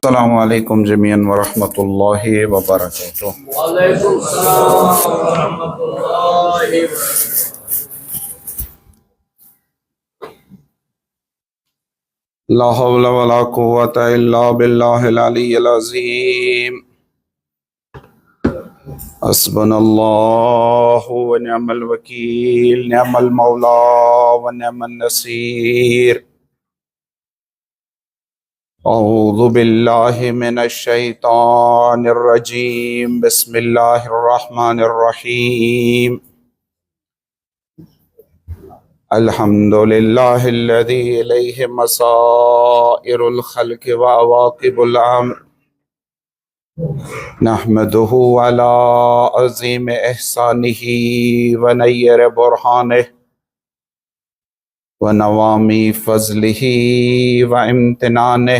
السلام علیکم جمیعاً ورحمۃ اللہ وبرکاتہ۔ وعلیکم السلام ورحمۃ اللہ وبرکاتہ۔ لا حول ولا قوة الا باللہ العلی العظیم۔ حسبنا اللہ ونعم الوکیل، نعم المولا ونعم النصیر۔ اعوذ باللہ من الشیطان الرجیم، بسم اللہ الرحمن الرحیم۔ الحمد للہ الذی الیہ مصائر الخلق وعواقب الامر، نحمدہ علی عظیم احسانہ ونیر برہانہ ونوامی فضلہ وامتنانہ،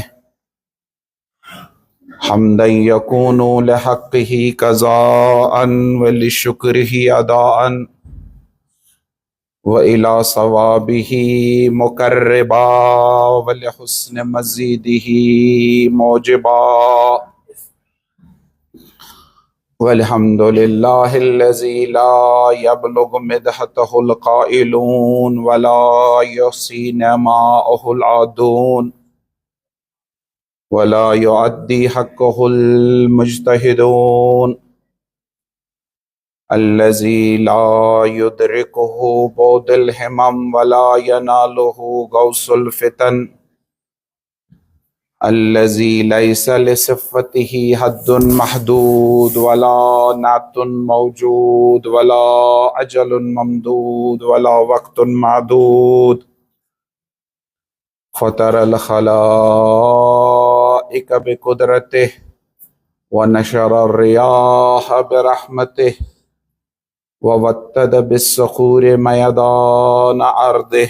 حمدا یکون لحقہ قضاء ولشکرہ اداء وإلی ثوابہ مقربا ولحسن مزیدہ موجبا، والحمد للہ الذی لا یبلغ مدحتہ القائلون ولا یحصی نعماءہ العادون ولا یعدی حقہ المجتہدون، الذی لا یدرکہ بعد الہمم ولا ینالہ غوث الفتن، الذی لیس لصفتہ حد محدود ولا نعت موجود ولا اجل ممدود ولا وقت معدود، فطر الخلائق بقدرتہ ونشر الریاح برحمتہ ووتد بالصخور میدان ارضہ،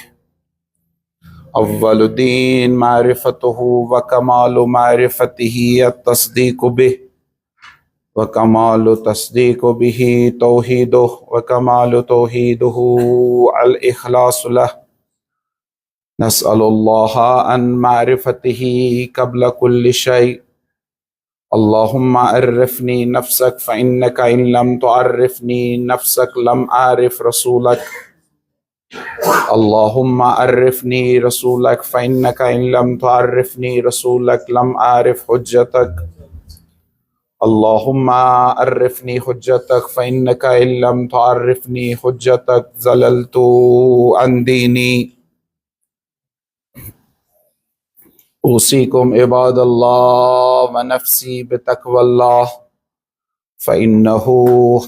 اول دین معرفتہ وکمال معرفتہ التصدیق بہ، وکمال تصدیق بہ توحیدہ، وکمال توحیدہ الاخلاص لہ، نسأل اللہ ان معرفتہ قبل کل شیء، اللہم عرفنی نفسک فإنک ان لم تعرفنی نفسک لم اعرف رسولک، اللہم عرفنی رسولک فإنک ان لم تعرفنی رسولک لم اعرف حجتک، اللہم عرفنی حجتک فإنک ان لم تعرفنی حجتک ضللت عن دینی۔ اوصیکم عباد اللہ ونفسی بتقوی اللہ، فإنہ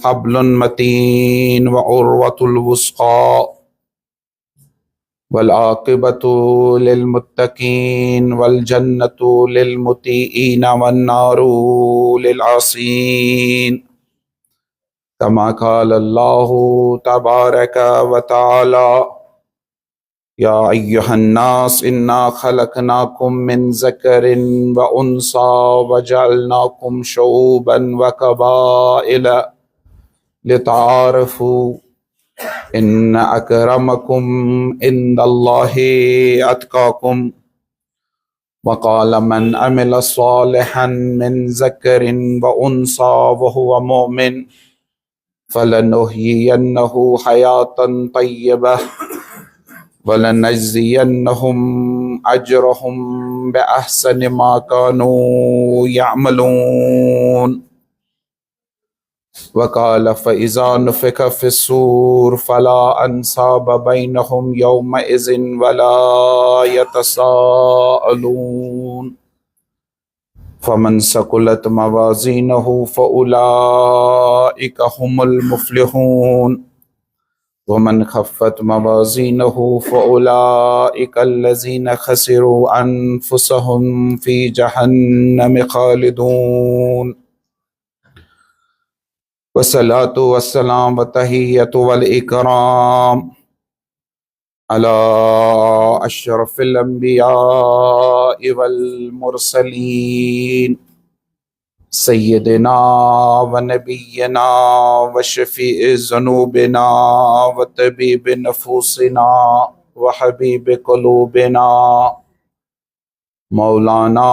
حبل متین وعروۃ الوثقی، والعاقبۃ للمتقین والجنۃ للمطیعین والنار للعاصین، کما قال اللہ تبارک وتعالی، یا ایہا الناس انا خلقناکم من ذکر وانثی وجعلناکم شعوبا وقبائل لتعارفوا، ان اکرمکم عند اللہ اتقاکم، وقال من عمل صالحا من ذکر وانثی وهو مؤمن فلنحیینہ حیاة طیبہ وَلَنَجْزِيَنَّهُمْ أَجْرَهُمْ بِأَحْسَنِ مَا كَانُوا يَعْمَلُونَ، وَقَالَ فَإِذَا نُفِخَ فِي الصُّورِ فَلَا أَنْسَابَ بَيْنَهُمْ يَوْمَئِذٍ وَلَا يَتَسَاءَلُونَ، فَمَنْ ثَقُلَتْ مَوَازِينُهُ فَأُولَئِكَ هُمُ الْمُفْلِحُونَ، ومن خفت موازینہ فأولئک الذین خسروا انفسهم فی جہنم خالدون، والصلاة والسلام والتحية والإكرام على أشرف الأنبياء والمرسلين سيدنا ونبينا وشفيع ذنوبنا وطبيب نفوسنا وحبيب قلوبنا مولانا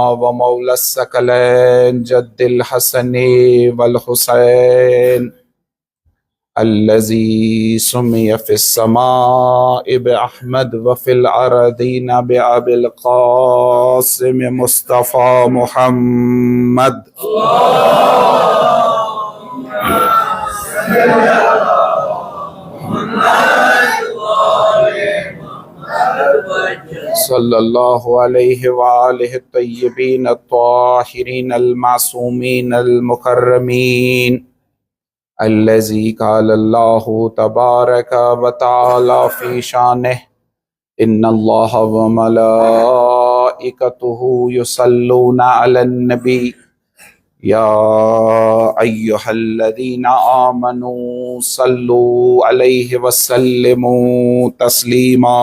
ومولى الثقلين جد الحسن والحسين الذي سمي في السماء بأحمد وفي الأرضين بأبي القاسم مصطفى محمد صلى الله عليه وآله الطيبين الطاهرين المعصومين المكرمين الذي قال الله تبارك وتعالى في شانه إن الله وملائكته يصلون على النبي يا أيها الذين آمنوا صلوا عليه وسلموا تسليما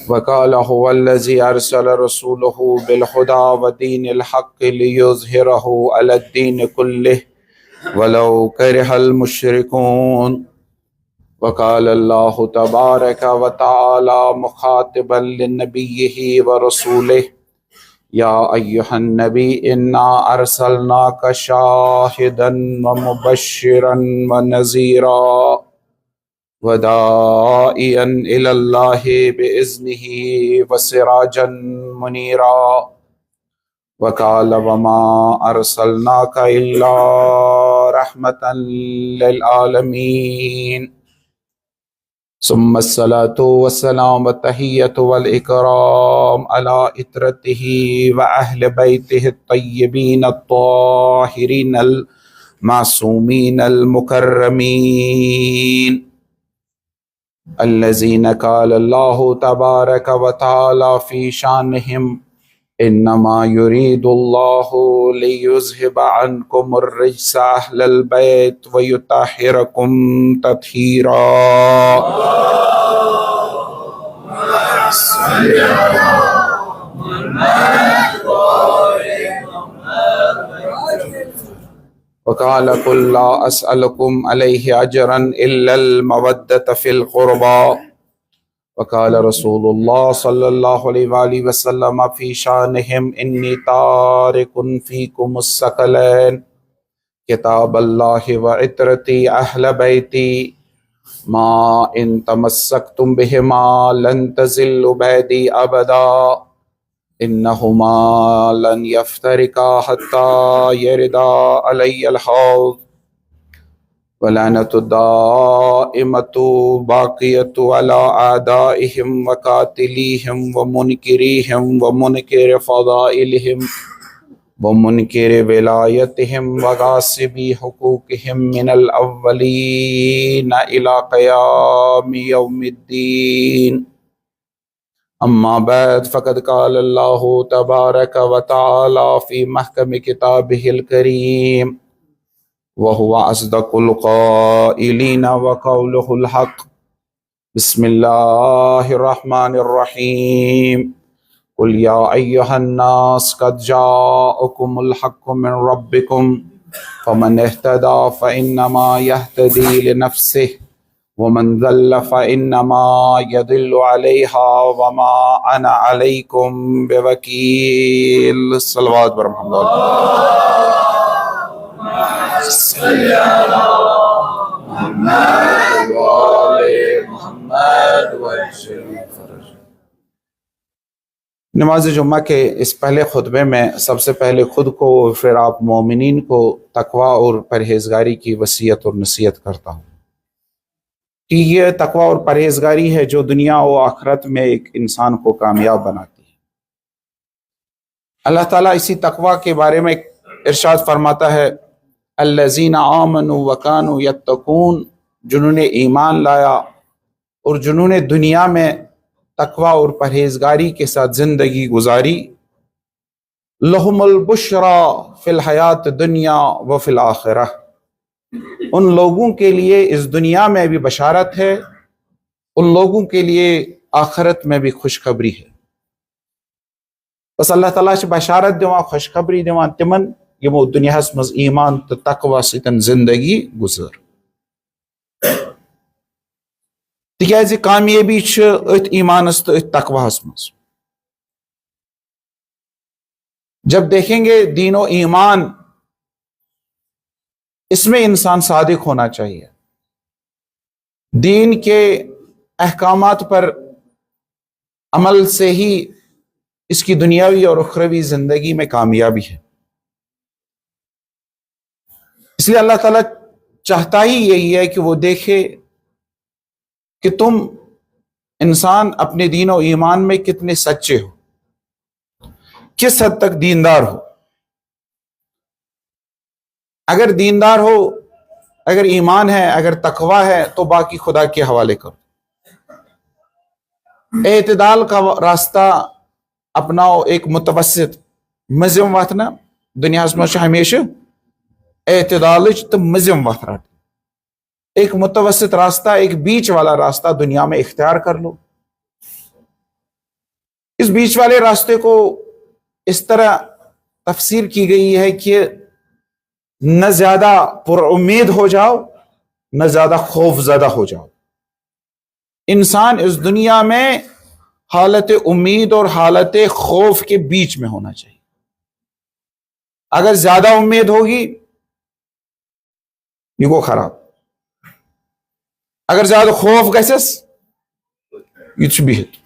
وقال هو الذي أرسل رسوله بالهدى ودين الحق ليظهره على الدين كله ولو كره المشركون وقال الله تبارك وتعالى مخاطبا لنبيه ورسوله يا أيها النبي إنا أرسلناك شاهدا ومبشرا ونذيرا وداعيا إلى الله بإذنه وسراجا منيرا وقال وما أرسلناك إلا رحمة للعالمين ثم الصلاة والسلام والتحية والإكرام على إترته وأهل بيته الطيبين الطاهرين المعصومين المكرمين الذين قال الله تبارك وتعالى في شانهم إنما يريد الله ليذهب عنكم الرجس أهل البيت ويطهركم تطهيرا وقال قل لا أسألكم عليه أجرا إلا المودة في القربى وقال رسول الله صلى الله عليه وآله وسلم في شانهم إني تارك فيكم الثقلين كتاب الله وعترتي أهل بيتي ما إن تمسكتم بهما لن تزلوا بعدي أبدا إنهما لن يفترقا حتى يردا علي الحوض ولعنة الدائمة باقية على أعدائهم وقاتليهم ومنكريهم ومنكر فضائلهم ومنكر ولايتهم وغاصبي حقوقهم من الأولين إلى قيام يوم الدين أما بعد فقد قال الله تبارك وتعالى في محكم كتابه الكريم وهو أصدق القائلين وقوله الحق بسم الله الرحمن الرحيم قل يا أيها الناس قد جاءكم الحق من ربكم فمن اهتدى فإنما يهتدي لنفسه ومن ضل فإنما يضل عليها وما أنا عليكم بوكيل صلوات بر محمد صلی اللہ محمد وآل محمد نماز جمعہ کے اس پہلے خطبے میں سب سے پہلے خود کو اور پھر آپ مومنین کو تقوی اور پرہیزگاری کی وصیت اور نصیحت کرتا ہوں کہ یہ تقوی اور پرہیزگاری ہے جو دنیا و آخرت میں ایک انسان کو کامیاب بناتی ہے۔ اللہ تعالیٰ اسی تقوی کے بارے میں ارشاد فرماتا ہے الذین آمنوا وکانوا یتقون، جنہوں نے ایمان لایا اور جنہوں نے دنیا میں تقوی اور پرہیزگاری کے ساتھ زندگی گزاری، لہم البشرا فی الحیات دنیا و فی الآخرہ، ان لوگوں کے لیے اس دنیا میں بھی بشارت ہے، ان لوگوں کے لیے آخرت میں بھی خوشخبری ہے۔ بس اللہ تعالیٰ سے بشارت دیوان، خوشخبری دیوان تمن یمو دنیا مز ایمان تو تقوی ستن زندگی گزر۔ تکیازِ کامیابی چھ ات ایمانس تو ات تقواہس مز۔ جب دیکھیں گے دین و ایمان، اس میں انسان صادق ہونا چاہیے، دین کے احکامات پر عمل سے ہی اس کی دنیاوی اور اخروی زندگی میں کامیابی ہے۔ اس لیے اللہ تعالیٰ چاہتا ہی یہی ہے کہ وہ دیکھے کہ تم انسان اپنے دین و ایمان میں کتنے سچے ہو، کس حد تک دیندار ہو۔ اگر دیندار ہو، اگر ایمان ہے، اگر تقوی ہے، تو باقی خدا کے حوالے کرو، اعتدال کا راستہ اپناؤ، ایک متوسط مزم واتنا دنیا میں ہمیشہ اعتدال تو مزم وات رٹ، ایک متوسط راستہ، ایک بیچ والا راستہ دنیا میں اختیار کر لو۔ اس بیچ والے راستے کو اس طرح تفسیر کی گئی ہے کہ نہ زیادہ پر امید ہو جاؤ، نہ زیادہ خوف زدہ ہو جاؤ۔ انسان اس دنیا میں حالت امید اور حالت خوف کے بیچ میں ہونا چاہیے۔ اگر زیادہ امید ہوگی یہ گو خراب، اگر زیادہ خوف گسس یہ چھ بہت،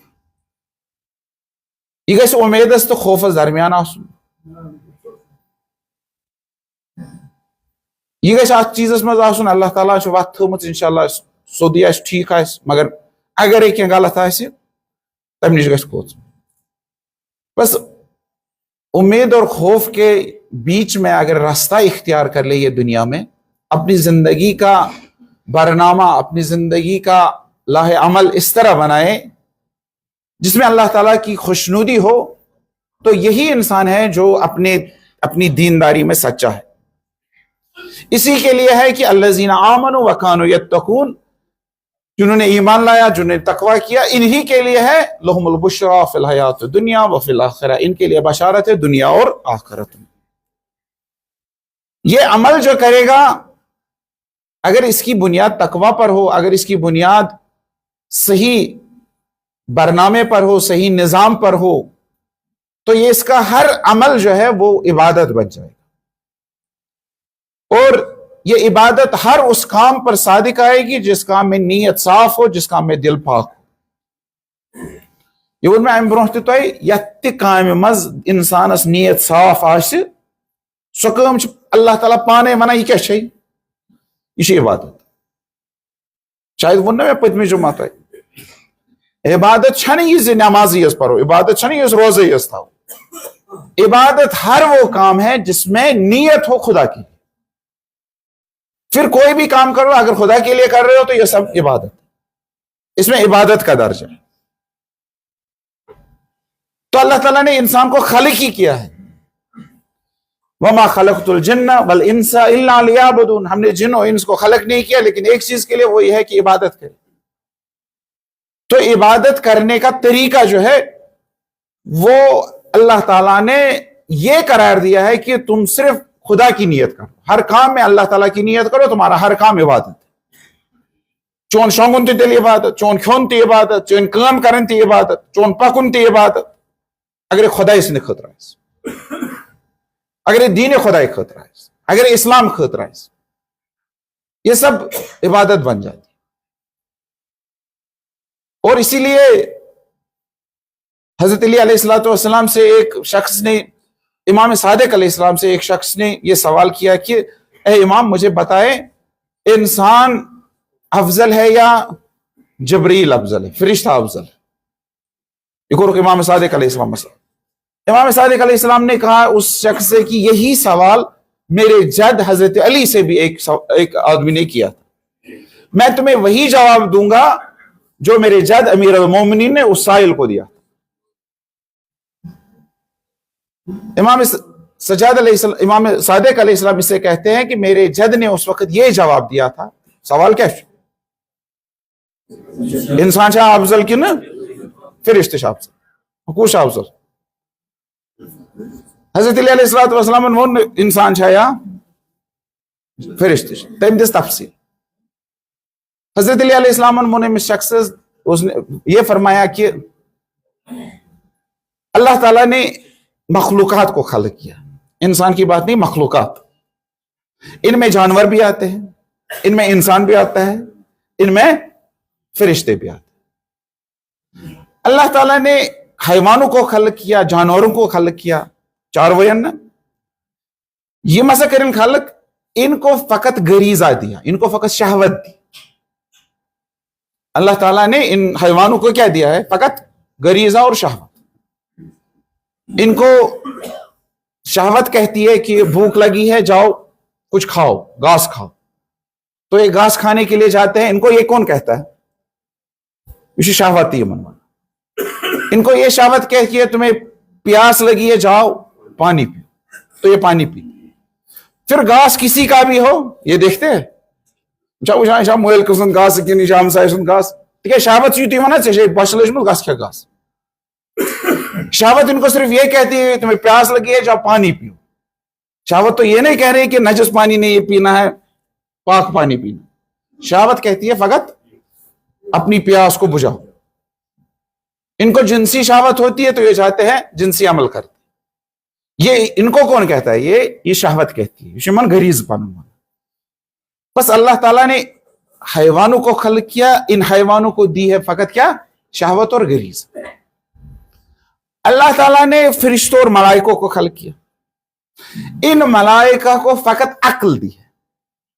یہ گھس امیدس تو خوفس درمیان آسن، یہ گھس ات چیزس مز آسن اللہ تعالیٰ چھ وتھ تھومت انشاءاللہ سودی آس ٹھیک آس، مگر اگر یہ غلط آس تم نش گھس کھوژ۔ بس امید اور خوف کے بیچ میں اگر راستہ اختیار کر لے یہ دنیا میں، اپنی زندگی کا برنامہ، اپنی زندگی کا لاہ عمل اس طرح بنائے جس میں اللہ تعالیٰ کی خوشنودی ہو، تو یہی انسان ہے جو اپنی دینداری میں سچا ہے۔ اسی کے لیے ہے کہ الذین آمنوا وکانوا یتقون، جنہوں نے ایمان لایا، جنہوں نے تقوی کیا، انہی کے لیے ہے لہم البشرا فی الحیات الدنیا و فی الآخرہ، ان کے لیے بشارت ہے دنیا اور آخرت میں۔ یہ عمل جو کرے گا اگر اس کی بنیاد تقوی پر ہو، اگر اس کی بنیاد صحیح برنامے پر ہو، صحیح نظام پر ہو، تو یہ اس کا ہر عمل جو ہے وہ عبادت بن جائے گا، اور یہ عبادت ہر اس کام پر صادق آئے گی جس کام میں نیت صاف ہو، جس کام میں دل پاک ہو۔ یہ وہ میں برونہ تہ تۄہہِ یتھ تہ کامہِ منٛز انسانس نیت صاف آسہِ، سۄ کٲم چھِ اللہ تعالیٰ پانے ونان یہ کیا چھے، یہ چھِ عبادت۔ شاید ووٚن نہ مےٚ پٔتمہِ جمعہ تۄہہِ، عبادت چھنہ یہ زِ نمازی یٲژ پرو، عبادت چھنہ یہ روزے یٲژ تھاو، عبادت ہر وہ کام ہے جس میں نیت ہو خدا کی۔ پھر کوئی بھی کام کرو اگر خدا کے لیے کر رہے ہو تو یہ سب عبادت، اس میں عبادت کا درجہ ہے۔ تو اللہ تعالیٰ نے انسان کو خلق ہی کیا ہے، وما خلقت الجن والانس الا لیعبدون، ہم نے جن و انس کو خلق نہیں کیا لیکن ایک چیز کے لیے، وہ یہ ہے کہ عبادت کرے۔ تو عبادت کرنے کا طریقہ جو ہے وہ اللہ تعالیٰ نے یہ قرار دیا ہے کہ تم صرف خدا کی نیت کرو، ہر کام میں اللہ تعالیٰ کی نیت کرو، تمہارا ہر کام عبادت ہے۔ چون شونگن تی تیل عبادت، چون کھون تی عبادت، چون کام کرن تی عبادت، چون پکن تی عبادت، اگر خدا سند خطر آس، اگر دین خدا خطر آس، اگر اسلام خطر آس، یہ سب عبادت بن جاتی۔ اور اسی لیے حضرت علی علیہ السلام سے ایک شخص نے، امام صادق علیہ السلام سے ایک شخص نے یہ سوال کیا کہ اے امام مجھے بتائے انسان افضل ہے یا جبریل افضل ہے، فرشتہ افضل ہے؟ ایک اور امام صادق علیہ السلام مسئلہ، امام صادق علیہ السلام نے کہا اس شخص سے کہ یہی سوال میرے جد حضرت علی سے بھی ایک آدمی نے کیا تھا، میں تمہیں وہی جواب دوں گا جو میرے جد امیر المومنین نے اس سائل کو دیا. امام سجاد علیہ السلام، امام صادق علیہ السلام اس سے کہتے ہیں کہ میرے جد نے اس وقت یہ جواب دیا تھا. سوال کیا ہے؟ انسان شاہ افضل کی نا فرشتے شاہ افضل حقوق شاہ افضل. حضرت علی علیہ الصلوۃ والسلام وون انسان شاہ یا فرشتے شاہ تم دس تفصیل. حضرت علی علیہ السلام وون امس شخص اس نے یہ فرمایا کہ اللہ تعالیٰ نے مخلوقات کو خلق کیا. انسان کی بات نہیں، مخلوقات. ان میں جانور بھی آتے ہیں، ان میں انسان بھی آتا ہے، ان میں فرشتے بھی آتے ہیں. اللہ تعالیٰ نے حیوانوں کو خلق کیا، جانوروں کو خلق کیا. چاروین یہ مسا کرن خلق، ان کو فقط غریزہ دیا، ان کو فقط شہوت دی. اللہ تعالیٰ نے ان حیوانوں کو کیا دیا ہے؟ فقط غریزہ اور شہوت. ان کو شہوت کہتی ہے کہ بھوک لگی ہے، جاؤ کچھ کھاؤ، گھاس کھاؤ. تو یہ گھاس کھانے کے لیے جاتے ہیں. ان کو یہ کون کہتا ہے؟ یہ شہوت ہے. ان کو یہ شہوت کہتی ہے تمہیں پیاس لگی ہے، جاؤ پانی پیو، تو یہ پانی پی. پھر گھاس کسی کا بھی ہو یہ دیکھتے ہیں، جاؤ مویل کسن گھاس کنی شام سن گھاس. ٹھیک ہے، شہوت یوتی ہونا چاہیے بش لجمت گھاس کیا گھاس. شہوت ان کو صرف یہ کہتی ہے تمہیں پیاس لگی ہے، جاؤ پانی پیو. شہوت تو یہ نہیں کہہ رہی کہ نجس پانی نہیں یہ پینا ہے، پاک پانی پینا. شہوت کہتی ہے فقط اپنی پیاس کو بجھاؤ. ان کو جنسی شہوت ہوتی ہے تو یہ چاہتے ہیں جنسی عمل کرتے. یہ ان کو کون کہتا ہے؟ یہ شہوت کہتی ہے، شمن غریز پن. بس اللہ تعالیٰ نے حیوانوں کو خلق کیا، ان حیوانوں کو دی ہے فقط کیا؟ شہوت اور غریز. اللہ تعالیٰ نے فرشتوں اور ملائکوں کو خلق کیا. ان ملائکہ کو فقط عقل دی ہے.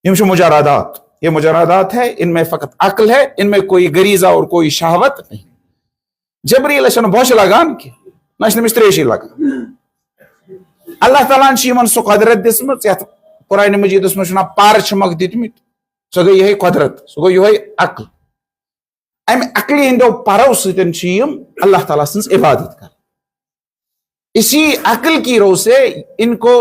یہ مجرادات، یہ مجرادات ہے، ان میں فقط عقل ہے، ان میں کوئی غریزہ اور کوئی شہوت نہیں. جبریل اشن بوش لگان کی نشن مستریشی لگا. اللہ تعالیٰ نے شیمن سو قدرت دسمت یت قرآن مجید اس میں شنا پار چمک دیتمت. سو گئی یہ قدرت، سو گئی یہ عقل. ام عقلی ہندو پارو ستن چیم اللہ تعالیٰ سنس عبادت کر. اسی عقل کی رو سے ان کو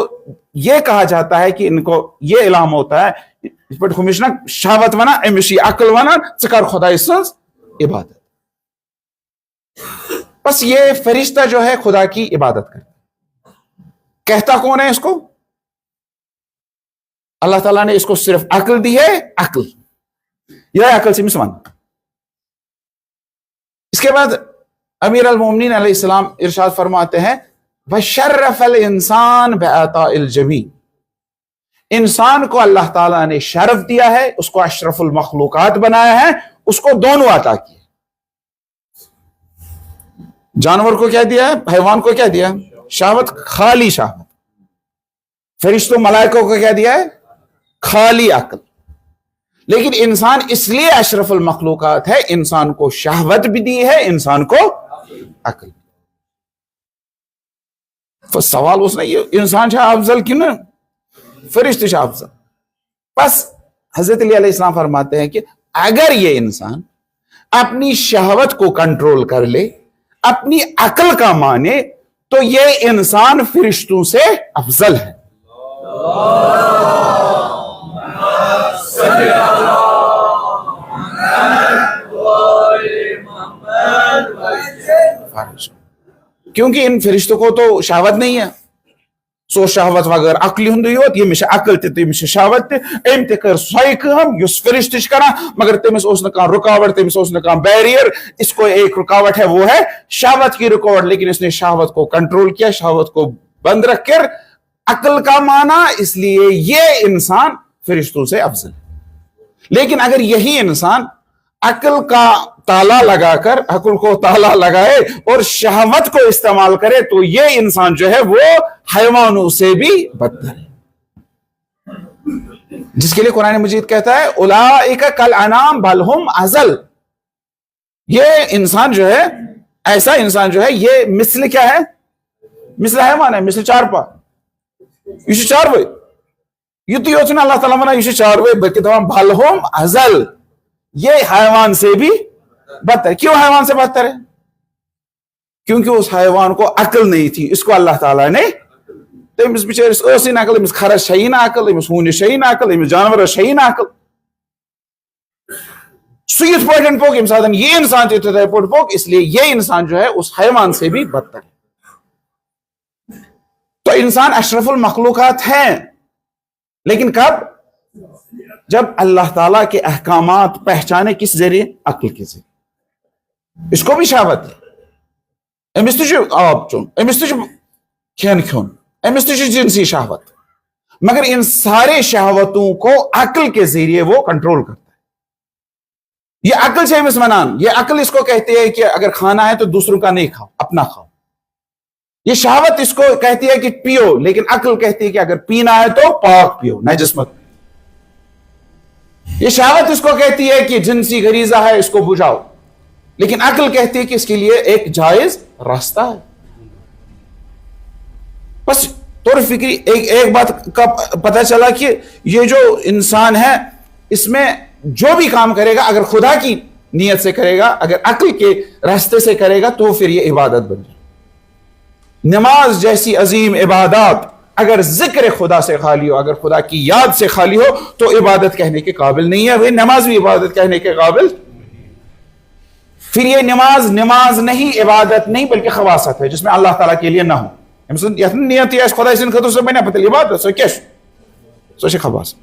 یہ کہا جاتا ہے کہ ان کو یہ اعلام ہوتا ہے اس پر ہمیشہ شہوت ونا امشی عقل ونا چکر خدا سنس عبادت. بس یہ فرشتہ جو ہے خدا کی عبادت کرتا. کہتا کون ہے اس کو؟ اللہ تعالیٰ نے اس کو صرف عقل دی ہے. عقل یہ عقل سے مسلمان. اس کے بعد امیر المومنین علیہ السلام ارشاد فرماتے ہیں وَشَرَّفَ الْإِنسَانَ بِعَطَاءِ الْجَمِيعِ. انسان کو اللہ تعالیٰ نے شرف دیا ہے، اس کو اشرف المخلوقات بنایا ہے، اس کو دونوں عطا کیے. جانور کو کیا دیا ہے؟ حیوان کو کیا دیا؟ شہوت، خالی شہوت. فرشتوں ملائکوں کو کیا دیا ہے؟ خالی عقل. لیکن انسان اس لیے اشرف المخلوقات ہے، انسان کو شہوت بھی دی ہے، انسان کو عقل. سوال اس نے یہ انسان شاہ افضل کی نا فرشتے شاہ افضل. بس حضرت علی علیہ السلام فرماتے ہیں کہ اگر یہ انسان اپنی شہوت کو کنٹرول کر لے، اپنی عقل کا مانے، تو یہ انسان فرشتوں سے افضل ہے. کیونکہ ان فرشتوں کو تو شہوت نہیں ہے. سو شہوت وغیر عقلی ہندی ہوت یہ مش عقل تے تمس شہوت تے ام تے کر سوئی کام یس فرشتش کرا مگر تمس اوس نہ کان رکاوٹ، تمس اوس نہ کان بیریئر. اس کو ایک رکاوٹ ہے، وہ ہے شہوت کی رکاوٹ. لیکن اس نے شہوت کو کنٹرول کیا، شہوت کو بند رکھ کر عقل کا مانا، اس لیے یہ انسان فرشتوں سے افضل ہے. لیکن اگر یہی انسان عقل کا تالا لگا کر، عقل کو تالا لگائے اور شہوت کو استعمال کرے، تو یہ انسان جو ہے وہ حیوانوں سے بھی بدتر ہے. جس کے لیے قرآن مجید کہتا ہے اولئک کالانعام بل ہم اضل. یہ انسان جو ہے، ایسا انسان جو ہے، یہ مثل کیا ہے؟ مثل حیوان ہے، مثل چارپا. یہ چاروے یہ تو یہ اللہ تعالیٰ منا یہ چاروے بلکہ تمام بل ہم اضل، یہ حیوان سے بھی بدتر. کیوں حیوان سے بدتر ہے؟ کیونکہ اس حیوان کو عقل نہیں تھی, اس کو اللہ تعالیٰ نے تمس بچارس ٲسٕے نہٕ عقل, أمِس کھرس چھیی نہٕ عقل, أمِس ہوٗنِس چھیی نہٕ عقل, أمِس جانورس چھیی نہٕ عقل. سُہ یِتھ پٲٹھۍ پوٚک ییٚمہِ ساتہٕ یہ انسان تہِ تِتھے پٲٹھۍ پوٚک, اس لیے یہ انسان جو ہے اس حیوان سے بھی بدتر ہے. تو انسان اشرف المخلوقات ہیں, لیکن کب؟ جب اللہ تعالیٰ کے احکامات پہچانے کس ذریعے؟ عقل کے ذریعے. اس کو بھی شہوت ہے, امس تہ چھُ آب چون, امس تہ چھُ کھین کھیون, امس تہ چھُ جنسی شہوت, مگر ان سارے شہوتوں کو عقل کے ذریعے وہ کنٹرول کرتا ہے. یہ عقل سے امس ونان, یہ عقل اس کو کہتی ہے کہ اگر کھانا ہے تو دوسروں کا نہیں کھاؤ, اپنا کھاؤ. یہ شہوت اس کو کہتی ہے کہ پیو, لیکن عقل کہتی ہے کہ اگر پینا ہے تو پاک پیو, نجس مت. یہ شہوت اس کو کہتی ہے کہ جنسی غریزہ ہے, اس کو بجھاؤ, لیکن عقل کہتی ہے کہ اس کے لیے ایک جائز راستہ ہے. بس طور فکری ایک بات کا پتہ چلا کہ یہ جو انسان ہے اس میں جو بھی کام کرے گا اگر خدا کی نیت سے کرے گا, اگر عقل کے راستے سے کرے گا تو پھر یہ عبادت بن جائے. نماز جیسی عظیم عبادات اگر ذکر خدا سے خالی ہو, اگر خدا کی یاد سے خالی ہو تو عبادت کہنے کے قابل نہیں ہے. وہ نماز بھی عبادت کہنے کے قابل. پھر یہ نماز نہیں, عبادت نہیں, بلکہ خواصت ہے جس میں اللہ تعالیٰ کے لیے نہ ہو. نیت خدا سن خطر سے بنا پتہ عبادت سو کیا سو خواص.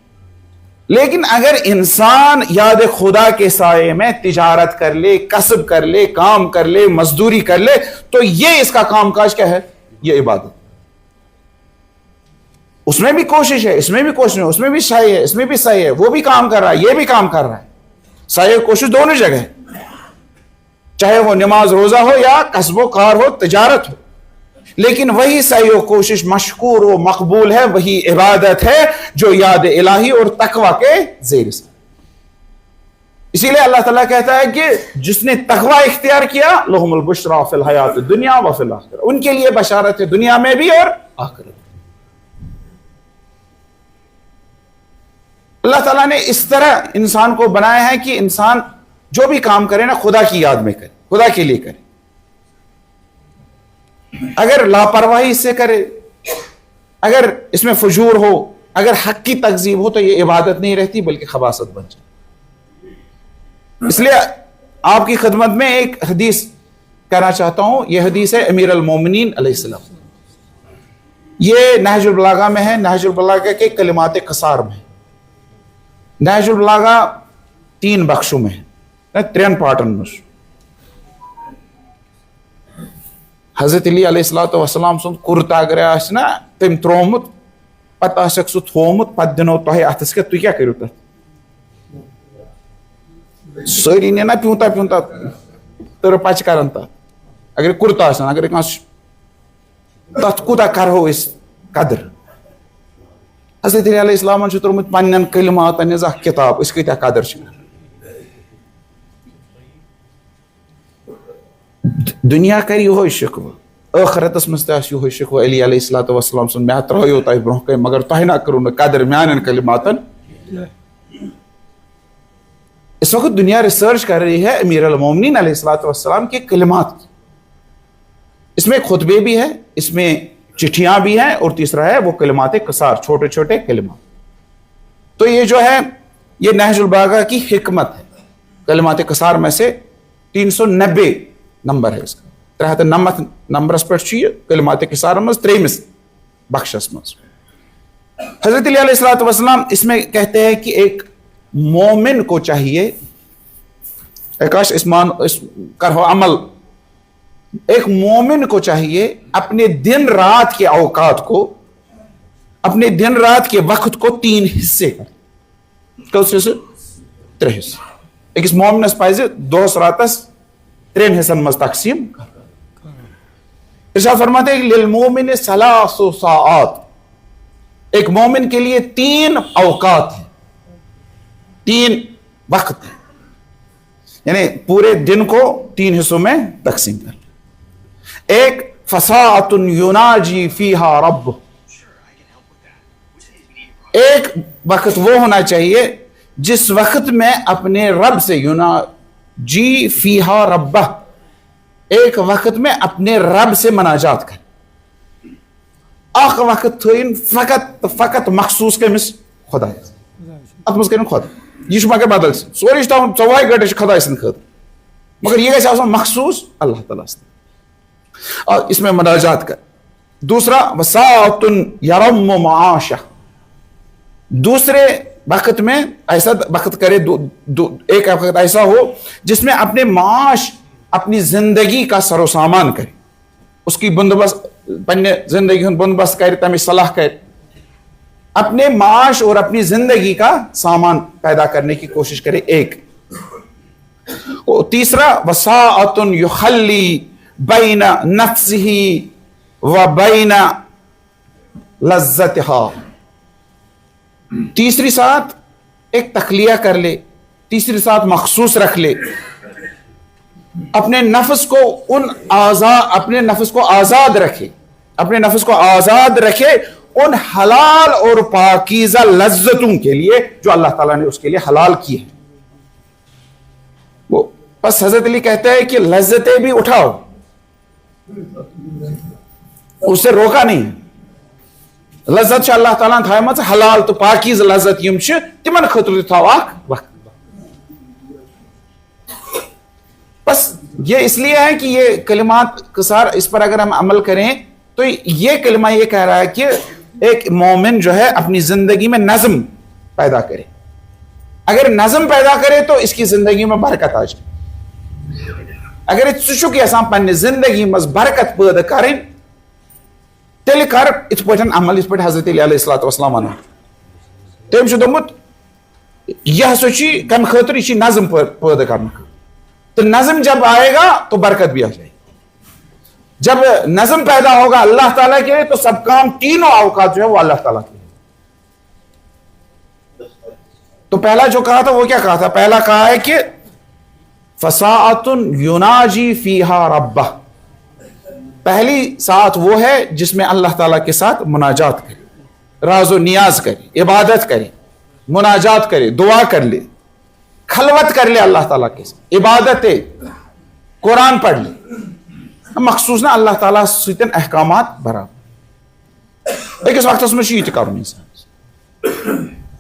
لیکن اگر انسان یاد خدا کے سائے میں تجارت کر لے, کسب کر لے, کام کر لے, مزدوری کر لے, تو یہ اس کا کام کاج کیا ہے؟ یہ عبادت. اس میں بھی کوشش ہے, اس میں بھی کوشش ہے, اس میں بھی سعی ہے, اس میں بھی سعی ہے, وہ بھی کام کر رہا ہے, یہ بھی کام کر رہا ہے. سعی و کوشش دونوں جگہ ہے, چاہے وہ نماز روزہ ہو یا کسب و کار ہو, تجارت ہو. لیکن وہی سعی و کوشش مشکور و مقبول ہے, وہی عبادت ہے جو یاد الہی اور تقوی کے زیر سے. اسی لیے اللہ تعالیٰ کہتا ہے کہ جس نے تقوی اختیار کیا لہم البشریٰ فی الحیات الدنیا و فی الآخرہ, ان کے لیے بشارت ہے دنیا میں بھی اور آخرت. اللہ تعالیٰ نے اس طرح انسان کو بنایا ہے کہ انسان جو بھی کام کرے نا خدا کی یاد میں کرے, خدا کے لیے کرے. اگر لاپرواہی سے کرے, اگر اس میں فجور ہو, اگر حق کی تکذیب ہو, تو یہ عبادت نہیں رہتی بلکہ خباثت بن جائے. اس لیے آپ کی خدمت میں ایک حدیث کہنا چاہتا ہوں. یہ حدیث ہے امیر المومنین علیہ السلام. یہ نہج البلاغہ میں ہے, نہج البلاغہ کے کلمات قصار میں. نہج البلاغہ 3 بخشوں میں ہے, 3 پارٹن میں. حضرت علی علیہ السلام سن کرتا اگر آسنا تم ترومت پتہ آسک سو تھومت پتہ دنو تۄہہِ اتھس کیٛاہ تُہۍ کیٛاہ کٔرِو تتھ؟ سٲری نینا پیوٗنٛتاہ پیوٗنٛتاہ تٔر پچہِ کران تتھ. اگر کرتا آسان, اگر کانٛہہ تتھ کوٗتاہ کرہو أسۍ قدر. حضرت علی علیہ السلامن چھُ ترومُت پننٮ۪ن کلماتن ہٕنٛز اکھ کتاب, أسۍ کۭتیاہ قدر چھِ کران. دنیا کر یہ شکوہ, ٲخرتس منٛز تہِ آسہِ یِہوے شکوہ علی علیہ الصلوۃ والسلام سُنٛد, مےٚ ترٛٲیو تۄہہِ برونٛہہ کَنہِ مگر تۄہہِ نہ کٔرٕو نہٕ قدر میانٮ۪ن کلماتن. اس وقت دنیا ریسرچ کر رہی ہے امیر المومنین علیہ الصلوۃ والسلام کے کلمات کی. اس میں خطبے بھی ہیں, اس میں چٹھیاں بھی ہیں, اور تیسرا ہے وہ کلمات قصار, چھوٹے چھوٹے کلمات. تو یہ جو ہے یہ نہج البلاغہ کی حکمت ہے. کلمات قصار میں سے 390 نمبر ہے اس کا, 390 نمبرس پہ کلمات قصار مز 3 بخشس مز. حضرت علی علیہ الصلوۃ والسلام اس میں کہتے ہیں کہ ایک مومن کو چاہیے, کاش اس کرو عمل, ایک مومن کو چاہیے اپنے دن رات کے اوقات کو, اپنے دن رات کے وقت کو 3 حصے کر. کس حصے؟ 3 حصے. ایک مومنس پزِ دۄہس راتس 3 حصن مز تقسیم. ارشاد فرماتے ہیں للمومن 3 ساعات, ایک مومن کے لیے 3 اوقات ہیں, 3 وقت ہیں, یعنی پورے دن کو 3 حصوں میں تقسیم کر. ایک فساعۃ یناجی فیہا رب, ایک وقت وہ ہونا چاہیے جس وقت میں اپنے رب سے جی فیہا ربہ، ایک وقت میں اپنے رب سے مناجات کر. اخ وقت تھین فقط مخصوص کمس خدا ات مز کرن خدا یہ مگر بدل سوری تھاؤن 24 گھنٹے خدا سند خاطر مگر یہ گژھِ آسن مخصوص اللہ تعالیٰ اور اس میں مناجات کر. دوسرا وساعۃ یرم معاشہ، دوسرے وقت میں ایسا وقت کرے ایک وقت ایسا ہو جس میں اپنے معاش اپنی زندگی کا سر و سامان کرے، اس کی بندوبست پنہ زندگی ہند بندوبست کرے، تمہیں صلاح کرے، اپنے معاش اور اپنی زندگی کا سامان پیدا کرنے کی کوشش کرے. ایک تیسرا وساعۃ یخلی بین نفسہ و بین لذتہا، تیسری ساتھ ایک تخلیہ کر لے، تیسری ساتھ مخصوص رکھ لے، اپنے نفس کو اپنے نفس کو آزاد رکھے، اپنے نفس کو آزاد رکھے ان حلال اور پاکیزہ لذتوں کے لیے جو اللہ تعالیٰ نے اس کے لیے حلال کی ہے. وہ بس حضرت علی کہتے ہیں کہ لذتیں بھی اٹھاؤ، اس سے روکا نہیں. لذت اللہ تعالیٰ تھائم حلال تو پاکیز لذت یم تمن خطر تھو وقت. بس یہ اس لیے ہے کہ یہ کلمات قصار اس پر اگر ہم عمل کریں تو یہ کلمہ یہ کہہ رہا ہے کہ ایک مومن جو ہے اپنی زندگی میں نظم پیدا کرے. اگر نظم پیدا کرے تو اس کی زندگی میں برکت آ جائے. اگر ثک یسان پنہ زندگی مز برکت پیدا کریں تیل کر ات پہ عمل اس پہ حضرت علی علیہ الصلوۃ والسلام ونان. تم دوپمت یہ ہسا کم خاطر یہ نظم پیدا کرنے، تو نظم جب آئے گا تو برکت بھی آ جائے گی. جب نظم پیدا ہوگا اللہ تعالیٰ کے لیے تو سب کام تینوں اوقات جو ہے وہ اللہ تعالیٰ کے لیے. تو پہلا جو کہا تھا وہ کیا کہا تھا؟ پہلا کہا ہے کہ فساعۃ یناجی فیہا ربہ، پہلی ساعت وہ ہے جس میں اللہ تعالیٰ کے ساتھ مناجات کرے، راز و نیاز کرے، عبادت کرے، مناجات کرے، دعا کر لے، خلوت کر لے اللہ تعالیٰ کے ساتھ، عبادت قرآن پڑھ لے. مخصوص نہ اللہ تعالیٰ ستن احکامات برابر ایک وقت میں یہ کرن.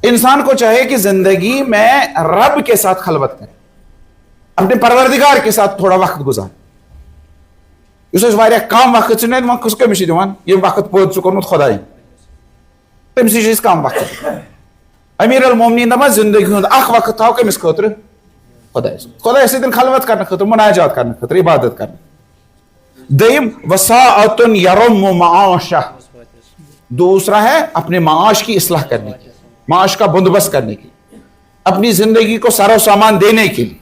انسان کو چاہیے کہ زندگی میں رب کے ساتھ خلوت کرے، اپنے پروردگار کے ساتھ تھوڑا وقت گزار. اس کم وقت کس کمس یہ وقت پود کورمت خدائن تم سی کم وقت. امیر المومنین دپان زندگی ہند اخ وقت تھاو کمس خاطر خدا سن خلوت کرنے خاطر، مناجات کرنے خاطر، عبادت کرنے. دیم وساعۃ یرم معاشہ، دوسرا ہے اپنے معاش کی اصلاح کرنے کی، معاش کا بندوبست کرنے کی، اپنی زندگی کو سر و سامان دینے کے لیے،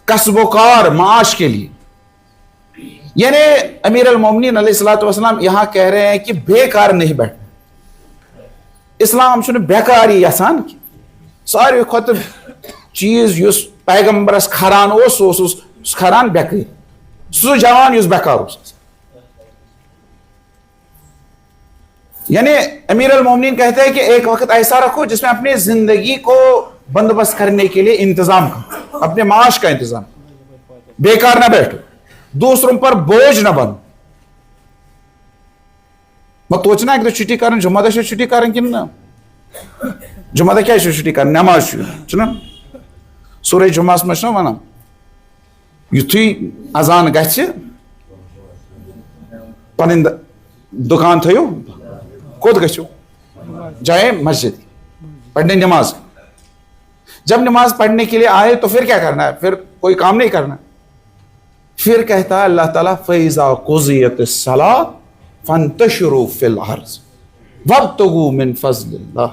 کسب و کار معاش کے لیے. یعنی امیر المومنین علیہ الصلوۃ والسلام یہاں کہہ رہے ہیں کہ بیکار نہیں بیٹھنا. اسلام چھُنہٕ بیکاری یژھان ساروی کھۄتہٕ چیز یُس پیغمبرس کھران اوس سُہ اوس کھران بیکٲری، سُہ جوان یُس بیکار اوس. یعنی امیر المومنین کہتے ہیں کہ ایک وقت ایسا رکھو جس میں اپنے زندگی کو بندوبست کرنے کے لیے انتظام کرو، اپنے معاش کا انتظام، بیکار نہ بیٹھو، دوسروں پر بوجھ نہ بنو. توچنا ایک دو چھٹی کرن، جمعہ دہ چھٹی کرن کن نا جمعہ دہ کیا چھٹی کرن؟ نماز چھنا سورہ جمعہ مجھ ونان یتھے اذان گژھِ پنن دکان تھیو کوت گژھو جائے مسجد پڑھنے نماز. جب نماز پڑھنے کے لیے آئے تو پھر کیا کرنا ہے؟ پھر کوئی کام نہیں کرنا. پھر کہتا ہے اللہ تعالیٰ فَإِذَا قُضِيَتِ الصَّلَاةُ فَانْتَشِرُوا فِي الْأَرْضِ وَابْتَغُوا مِنْ فَضْلِ اللَّهِ.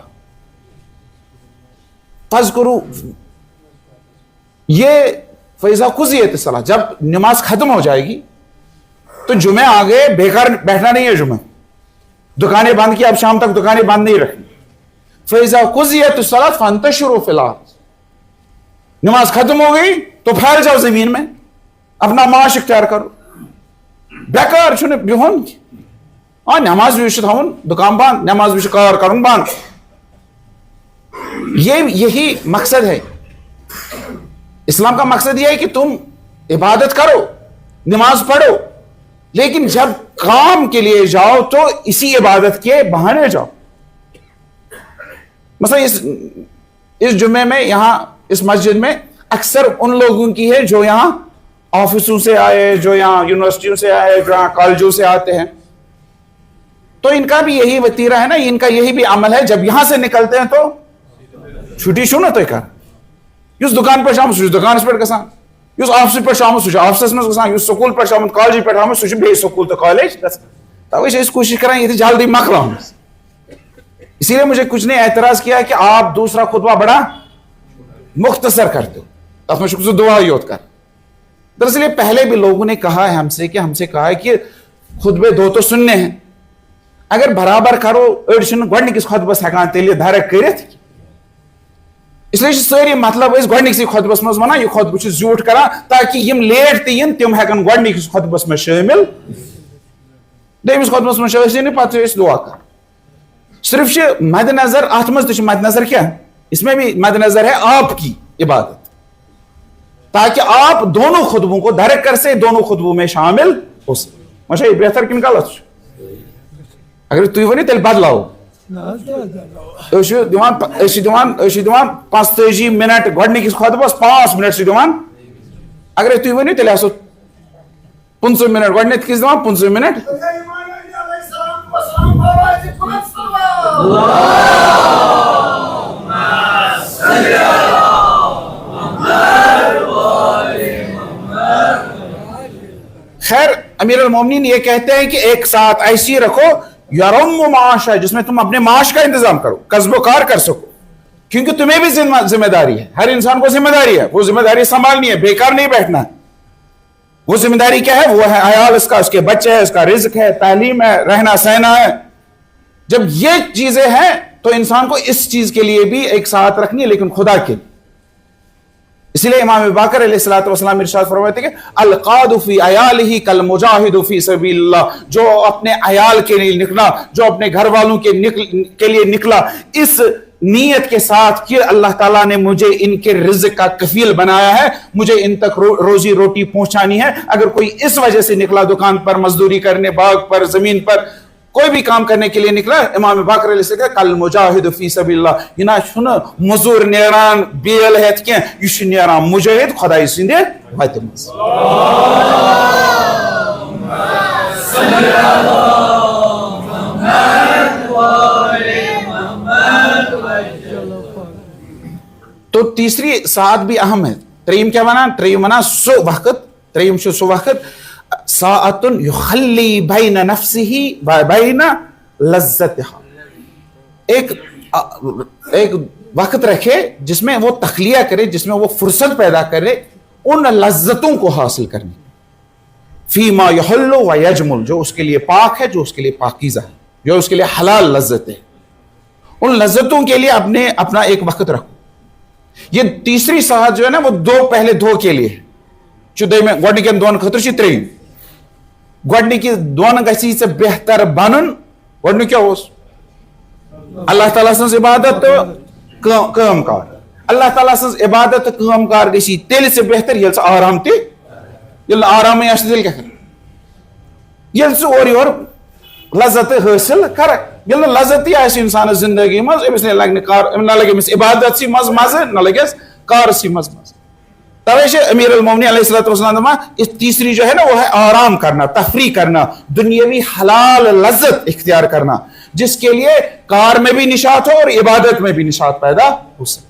فَاذْكُرُوا، یہ فَإِذَا قُضِيَتِ الصَّلَاةُ، جب نماز ختم ہو جائے گی تو جمعے آگے بیکار بیٹھنا نہیں ہے. جمعہ دکانیں بند کی، اب شام تک دکانیں بند نہیں رکھنی. فَإِذَا قُضِيَتِ الصَّلَاةُ فَانْتَشِرُوا فِي الْأَرْضِ، نماز ختم ہو گئی تو پھیل جاؤ زمین میں، اپنا معاش اختیار کرو. بیکار چھُنہٕ بِہُن. نماز بھی تھاؤن دکان بند، نماز بھی کار کرن بند. یہی مقصد ہے. اسلام کا مقصد یہ ہے کہ تم عبادت کرو، نماز پڑھو، لیکن جب کام کے لیے جاؤ تو اسی عبادت کے بہانے جاؤ. مثلا اس جمعے میں یہاں اس مسجد میں اکثر ان لوگوں کی ہے جو یہاں آفسوں سے آئے، جو یہاں یونیورسٹیوں سے آئے، جو یہاں کالجوں سے آتے ہیں. تو ان کا بھی یہی وتیرہ ہے نا، ان کا یہی بھی عمل ہے. جب یہاں سے نکلتے ہیں تو چھٹی چھو نا تو کر اس دکان پر شام سہ دکانس پہ گژھان، اس آفس پہ شام سہ آفسس مز گژھان، اس سکول پہ شام کالج پہ آمت سہ بیٚیہِ سکول تو کالج گژھان. توے چھِ أسۍ کوشش کران یہ جلدی مکلاؤ. اسی لیے مجھے کچھ نے اعتراض کیا کہ آپ دوسرا خطبہ بڑا مختصر کرتے ہو، تب میں شکر دعا یوت کر. دراصل یہ پہلے بھی لوگوں نے کہا ہے ہم سے کہ خطبے دو تو سننے ہیں، اگر برابر کرو اڑ چھن گۄڈنِکِس خطبس ہیکان تیٚلہِ دھرک کٔرِتھ. اس لیے سٲری مطلب أسۍ گۄڈنِکسٕے خطبس منٛز ونان یہِ خطبہٕ چھُ زیوٗٹھ کران تاکہ یِم لیٹ تہِ یِن تِم ہیکن گۄڈنِکِس خطبس منٛز شٲمِل، دوٚیمِس خطبس منٛز چھِ ٲسۍ یِنہٕ پتہٕ چھِ أسۍ دعا کران. صرف چھِ مد نظر اتھ منٛز تہِ چھُ مد نظر کیا، اس میں بھی مد نظر ہے آپ کی عبادت، تاکہ آپ دونوں خطبوں کو درک کر سے دونوں خطبوں میں شامل ہو سکے. وچھا یہ بہتر کن غلط چھُ؟ اگر تُہۍ ؤنِو تیٚلہِ بدلاو. أسۍ چھِ دِوان 45 منٹ گۄڈنِکِس خطبس، 5 منٹ چھِ دِوان. اگر تُہۍ ؤنِو تیٚلہِ آسو 15 منٹ گۄڈنِکِس دِوان، 15 منٹ. خیر امیر المومنین یہ کہتے ہیں کہ ایک ساتھ ایسی رکھو یرم معاش ہے جس میں تم اپنے معاش کا انتظام کرو، کسب و کار کر سکو، کیونکہ تمہیں بھی ذمہ داری ہے. ہر انسان کو ذمہ داری ہے، وہ ذمہ داری سنبھالنی ہے، بیکار نہیں بیٹھنا ہے. وہ ذمہ داری کیا ہے؟ وہ ہے عیال اس کا، اس کے بچے ہے، اس کا رزق ہے، تعلیم ہے، رہنا سہنا ہے. جب یہ چیزیں ہیں تو انسان کو اس چیز کے لیے بھی ایک ساتھ رکھنی ہے، لیکن خدا کے لیے. اسی لیے امام باقر علیہ الصلوۃ والسلام ارشاد فرماتے کہ القاد فی عیالہ کالمجاہد فی سبیل اللہ، جو اپنے عیال کے لیے نکلا، جو اپنے گھر والوں کے لیے نکلا اس نیت کے ساتھ کہ اللہ تعالیٰ نے مجھے ان کے رزق کا کفیل بنایا ہے، مجھے ان تک روزی روٹی پہنچانی ہے. اگر کوئی اس وجہ سے نکلا دکان پر مزدوری کرنے، باغ پر، زمین پر کوئی بھی کام کرنے کے لیے نکلا، امام باقر علیہ السلام کل مجاہد فی سبیل اللہ، یہ نہ چھُنہ مزور نیران بیل ہیتھ کی، یہ چھُ نیران مجاہد خدائی سندے وتہِ منٛز. تو تیسری ساتھ بھی اہم ہے. تریم کیا بنا؟ تریم بنا سو وقت، تریم چھُ سو وقت ساعتن یخلی بین نفسہ بین لذتہا، ایک وقت رکھے جس میں وہ تخلیہ کرے، جس میں وہ فرصت پیدا کرے ان لذتوں کو حاصل کرنے، فیما یحل و یجمل، جو اس کے لیے پاک ہے، جو اس کے لیے پاکیزہ ہے، جو اس کے لیے حلال لذت ہے. ان لذتوں کے لیے اپنا ایک وقت رکھو. یہ تیسری ساعت جو ہے نا وہ پہلے دو کے لیے ہے. گۄڈنِکٮ۪ن دۄن خٲطرٕ چھِ ترٛیٚیِم. گۄڈنِکِس دۄن گژھِ ژےٚ بہتر بنُن. گۄڈنیُک کیٛاہ اوس؟ اللہ تعالیٰ سٕنٛز عبادت تہٕ کٲم کار. اللہ تعالیٰ سٕنٛز عبادت تہٕ کٲم کار گژھی تیٚلہِ ژےٚ بہتر ییٚلہِ ژٕ آرام تہِ، ییٚلہِ نہٕ آرامٕے آسہِ تیٚلہِ کیٛاہ کَرٕ؟ ییٚلہِ ژٕ اورٕ یورٕ لذت حٲصِل کرکھ. ییٚلہِ نہٕ لذتٕے آسہِ اِنسانس زندگی منٛز، أمِس نہ لگہِ أمِس عبادتسٕے منٛز مزٕ، نہ لگٮ۪س کارسٕے منٛز مزٕ. توے چھِ امیر المومنین علیہ الصلوۃ والسلام دپان اس تیسری جو ہے نا وہ ہے آرام کرنا، تفریح کرنا، دنیاوی حلال لذت اختیار کرنا، جس کے لیے کار میں بھی نشاط ہو اور عبادت میں بھی نشاط پیدا ہو سکے.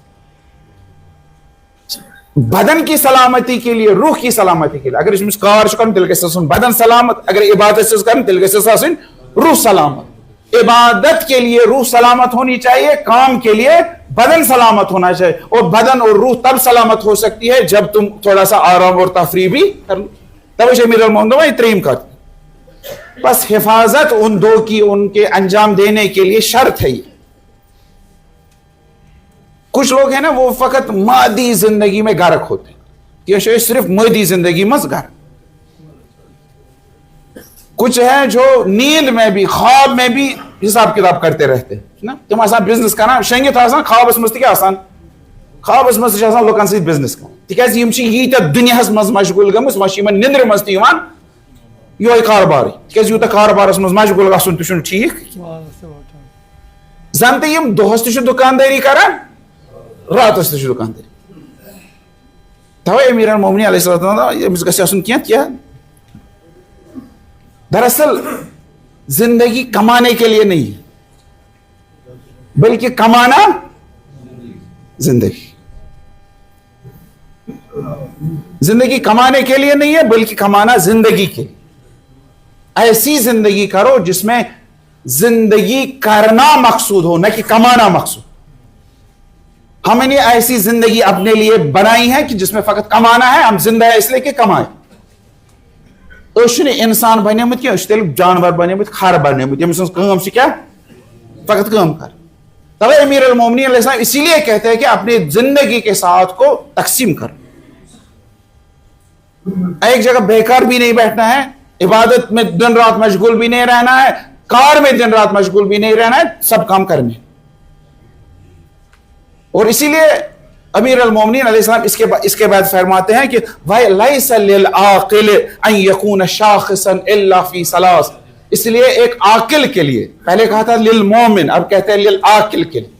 بدن کی سلامتی کے لیے، روح کی سلامتی کے لیے اگر اس کار کرن تیل گژھِ آسُن بدن سلامت، اگر عبادت کرن تیل گژھِ آسٕنۍ روح سلامت. عبادت کے لیے روح سلامت ہونی چاہیے، کام کے لیے بدن سلامت ہونا چاہیے. اور بدن اور روح تب سلامت ہو سکتی ہے جب تم تھوڑا سا آرام اور تفریح بھی کر لو. تب امیر المومنین تریم کا بس حفاظت ان دو کی، ان کے انجام دینے کے لیے شرط ہے. یہ کچھ لوگ ہیں نا وہ فقط مادی زندگی میں غرق ہوتے ہیں، یہ صرف مادی زندگی میں غرق. کچھ ہیں جو نیند میں بھی، خواب میں بھی حساب کتاب کرتے رہتے ہیں نا. تم آسان بزنس کرنا شنگت آسان، خوابس مز تہ کیا آسان خوابس مز لکن ست بزنس کر تکیاز یم چھ ییتیا دنیاہس مز مشغول گمس وۄنۍ چھِ یمن نندرِ مز تہِ یِوان یہوے کاربارٕے تکیاز یوٗتاہ کاربارس مز مشغول گژھُن تہِ چھُنہٕ ٹھیٖک زن تہِ یِم دۄہس تہِ چھِ دُکاندٲری کران راتس تہِ چھِ دُکاندٲری توے امیر المومنین علیہ السلام أمِس گژھِ آسُن کینٛہہ کینٛہہ دراصل زندگی کمانے کے لیے نہیں ہے بلکہ کمانا زندگی زندگی کمانے کے لیے نہیں ہے بلکہ کمانا زندگی کے لیے ایسی زندگی کرو جس میں زندگی کرنا مقصود ہو نہ کہ کمانا مقصود ہم نے ایسی زندگی اپنے لیے بنائی ہے کہ جس میں فقط کمانا ہے ہم زندہ ہے اس لیے کہ کمائیں انسان بنیمت کی تیل جانور بنیمت کھر بنیمت یم سن کام سے کیا فقط کام کر توے امیر المومنین علیہ السلام اسی لیے کہتے ہیں کہ اپنی زندگی کے ساتھ کو تقسیم کر ایک جگہ بیکار بھی نہیں بیٹھنا ہے عبادت میں دن رات مشغول بھی نہیں رہنا ہے کار میں دن رات مشغول بھی نہیں رہنا ہے سب کام کرنے اور اسی لیے امیر المومنین علیہ السلام اس کے بعد فرماتے ہیں کہ وَلَيْسَ لِلْعَاقِلِ أَن يَكُونَ شَاخِصًا إِلَّا فِي ثَلَاثٍ اس لیے ایک عاقل کے لیے پہلے کہا تھا للمومن اب کہتے ہیں للعاقل کے لیے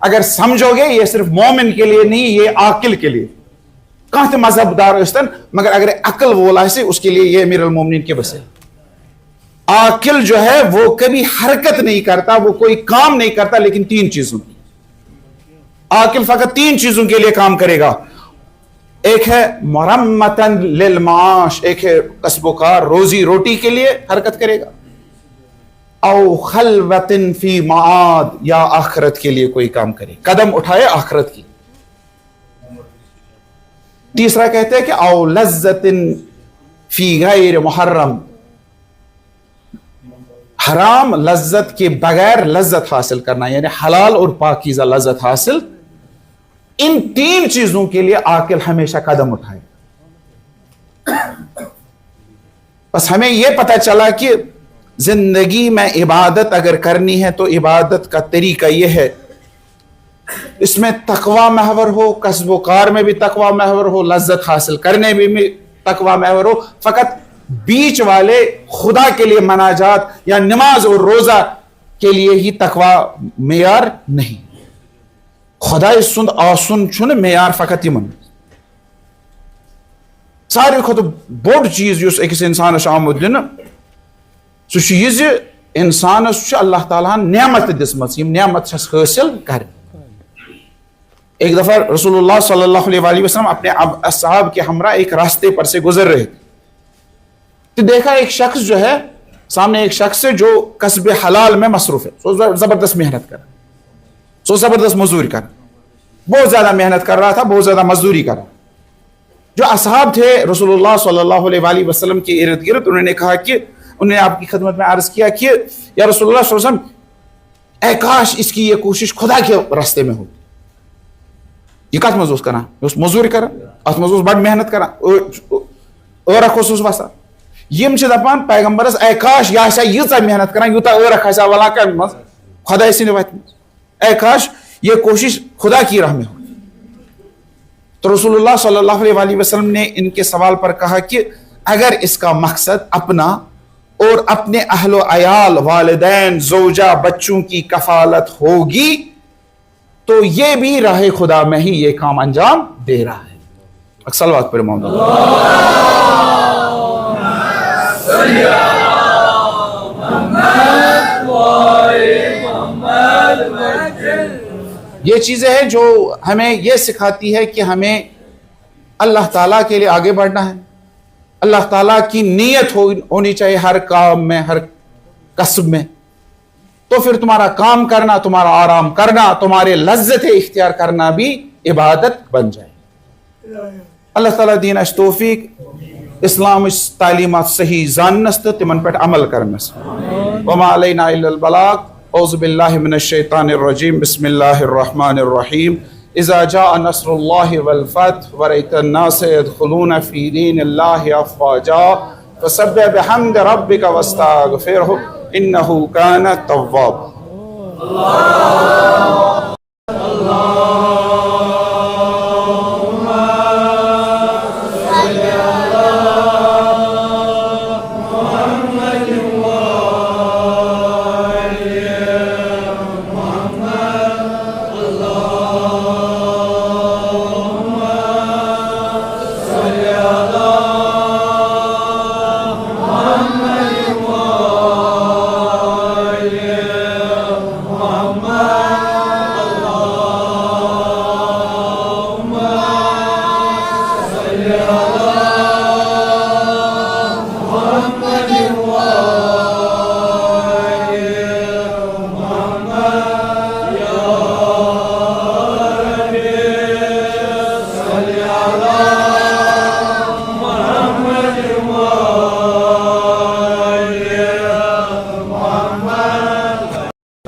اگر سمجھو گے یہ صرف مومن کے لیے نہیں یہ عاقل کے لیے کہاں تھے مذہب دار استن مگر اگر عقل وولا ہے اس کے لیے یہ امیر المومنین کے بس ہے عاقل جو ہے وہ کبھی حرکت نہیں کرتا وہ کوئی کام نہیں کرتا لیکن تین چیزوں عاقل فقط تین چیزوں کے لیے کام کرے گا ایک ہے مرمتن للمعاش ایک ہے کسب و کار روزی روٹی کے لیے حرکت کرے گا او خلوتن فی معاد یا آخرت کے لیے کوئی کام کرے قدم اٹھائے آخرت کی تیسرا کہتے ہیں کہ او لذتن فی غیر محرم حرام لذت کے بغیر لذت حاصل کرنا یعنی حلال اور پاکیزہ لذت حاصل ان تین چیزوں کے لیے عاقل ہمیشہ قدم اٹھائے بس ہمیں یہ پتہ چلا کہ زندگی میں عبادت اگر کرنی ہے تو عبادت کا طریقہ یہ ہے اس میں تقوی محور ہو کسب و کار میں بھی تقوی محور ہو لذت حاصل کرنے میں بھی تقوی محور ہو فقط بیچ والے خدا کے لیے مناجات یا نماز اور روزہ کے لیے ہی تقوی معیار نہیں خدا سند آسن چھن معیار فقط یمن ساروی کھت بوڑ چیز اس اکس انسانس آمد دن سہ یہ انسانس اللہ تعالیٰ نعمت دسمت نعمت حاصل کر ایک دفعہ رسول اللہ صلی اللہ علیہ وسلم اپنے اصحاب کے ہمراہ ایک راستے پر سے گزر رہے تھے تو دیکھا ایک شخص جو ہے سامنے ایک شخص ہے جو کسب حلال میں مصروف ہے سو زبردست محنت کر سو زبردست مزدوری کر بہت زیادہ محنت کر رہا تھا بہت زیادہ مزدوری کر رہا جو اصحاب تھے رسول اللہ صلی اللہ علیہ وسلم کے ارد گرد انہوں نے کہا کہ انہوں نے آپ کی خدمت میں عرض کیا کہ یا رسول اللہ صلی اللہ علیہ وسلم اے کاش اس کی یہ کوشش خدا کے راستے میں ہو یہ کت مز کران مزدوری کران ات مز بڑ محنت کران ارکھ اوسس وسان یم چھ دپان پیغمبرس اے کاش یہ آسا ییژا محنت کران یوتاہ ارکھ آسا ولان کمہ مز خدا سٕنٛدِ وتہِ منٛز اے کاش یہ کوشش خدا کی راہ میں ہو تو رسول اللہ صلی اللہ علیہ وسلم نے ان کے سوال پر کہا کہ اگر اس کا مقصد اپنا اور اپنے اہل و عیال والدین زوجہ بچوں کی کفالت ہوگی تو یہ بھی راہ خدا میں ہی یہ کام انجام دے رہا ہے صلوات پر محمد یہ چیزیں ہیں جو ہمیں یہ سکھاتی ہے کہ ہمیں اللہ تعالیٰ کے لیے آگے بڑھنا ہے اللہ تعالیٰ کی نیت ہونی چاہیے ہر کام میں ہر کسب میں تو پھر تمہارا کام کرنا تمہارا آرام کرنا تمہارے لذت اختیار کرنا بھی عبادت بن جائے اللہ تعالیٰ دین اس توفیق اسلام اس تعلیمات صحیح زاننس تو تمن پہ عمل کرنس وما علینا الا البلاغ اعوذ باللہ من الشیطان الرجیم بسم اللہ الرحمن الرحیم اذا جاء نصر اللہ والفتح ورأیت الناس يدخلون فی دین اللہ افواجا فسبح بحمد ربک واستغفرہ انہ کان توابا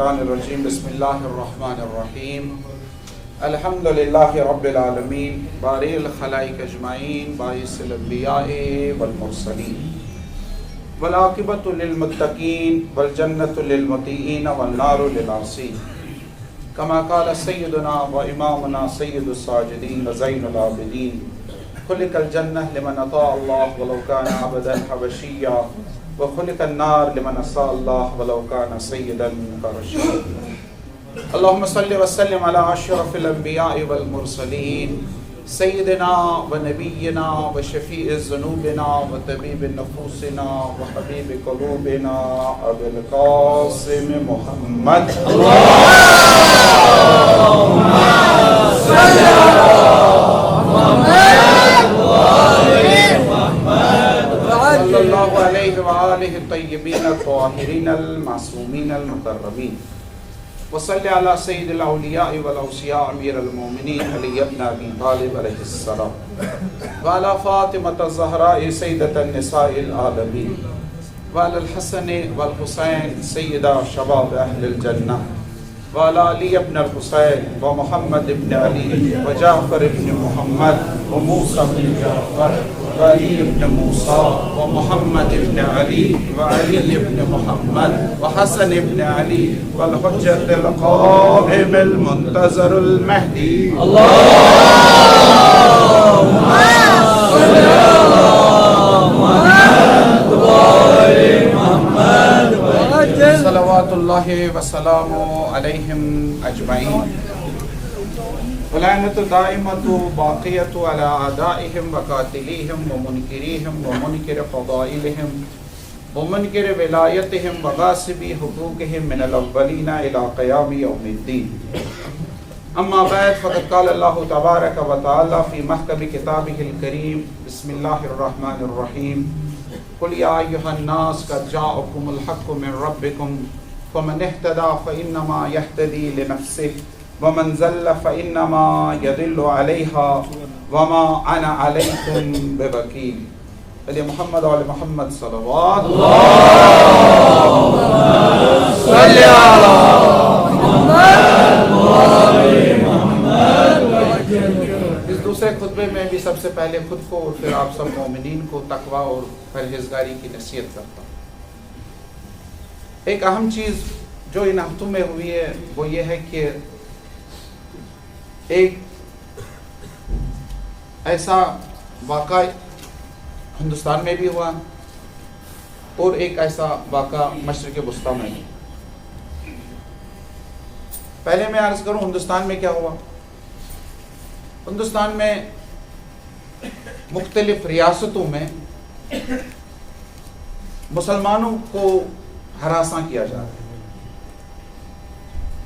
الرجیم بسم اللہ الرحمن الرحیم الحمد للہ رب العالمین باری الخلائق اجمعین باعث الانبیاء والمرسلین والعاقبۃ للمتقین والجنۃ للمطیعین والنار للعاصین کما قال سیدنا و امامنا سید الساجدین وزین العابدین خلق الجنہ لمن اطاع اللہ ولو کان عبدا حبشیا وخلق النار لمن عصى الله ولو كان سيدا فرشيدا اللهم صل وسلم على اشرف الانبياء والمرسلين سيدنا ونبينا وشفيع ذنوبنا وطبيب نفوسنا وحبيب قلوبنا ابي القاسم محمد اللهم صل على صلی اللہ علیہ وآلہ الطیبین الطاہرین المعصومین المقربین وصلی علی سید الاولیاء والاوصیاء امیر المومنین علی ابن ابی طالب علیہ السلام وعلی فاطمة الزہراء سیدۃ النساء العالمین وعلی الحسن والحسین سیدہ شباب اہل الجنہ وعلی علی ابن الحسین ومحمد ابن علی وجعفر ابن محمد وموسیٰ ابن جعفر وعلی ابن موسیٰ ومحمد ابن علی وعلی ابن محمد وحسن ابن علی والحجة القائم المنتظر المہدی اللہم صلی صلوات اللہ وسلام علیہم اجمعین ولعنۃ دائمۃ باقیۃ علی اعدائہم وقاتلیہم ومنکریہم ومنکر فضائلہم ومنکر ولایتہم وغاصبی حقوقہم من الاولین الی قیام یوم الدین اما بعد فقد قال اللہ تبارک و تعالی فی محکم کتابہ الکریم بسم اللہ الرحمن الرحیم قل یا ایہا الناس قد جاءکم الحق من ربکم فمن اہتدی فانما یہتدی لنفسہ ومن ضل فانما یضل علیہا وما انا علیکم بوکیل علی محمد و علی محمد صلوات اللہم صلی علی محمد اس دوسرے خطبے میں بھی سب سے پہلے خود کو اور پھر آپ سب مومنین کو تقوی اور پرہیزگاری کی نصیحت کرتا ہوں۔ ایک اہم چیز جو ان ہفتوں میں ہوئی ہے وہ یہ ہے کہ ایک ایسا واقعہ ہندوستان میں بھی ہوا اور ایک ایسا واقعہ مشرق وسطیٰ میں بھی۔ پہلے میں عرض کروں ہندوستان میں کیا ہوا۔ ہندوستان میں مختلف ریاستوں میں مسلمانوں کو ہراساں کیا جا رہا ہے،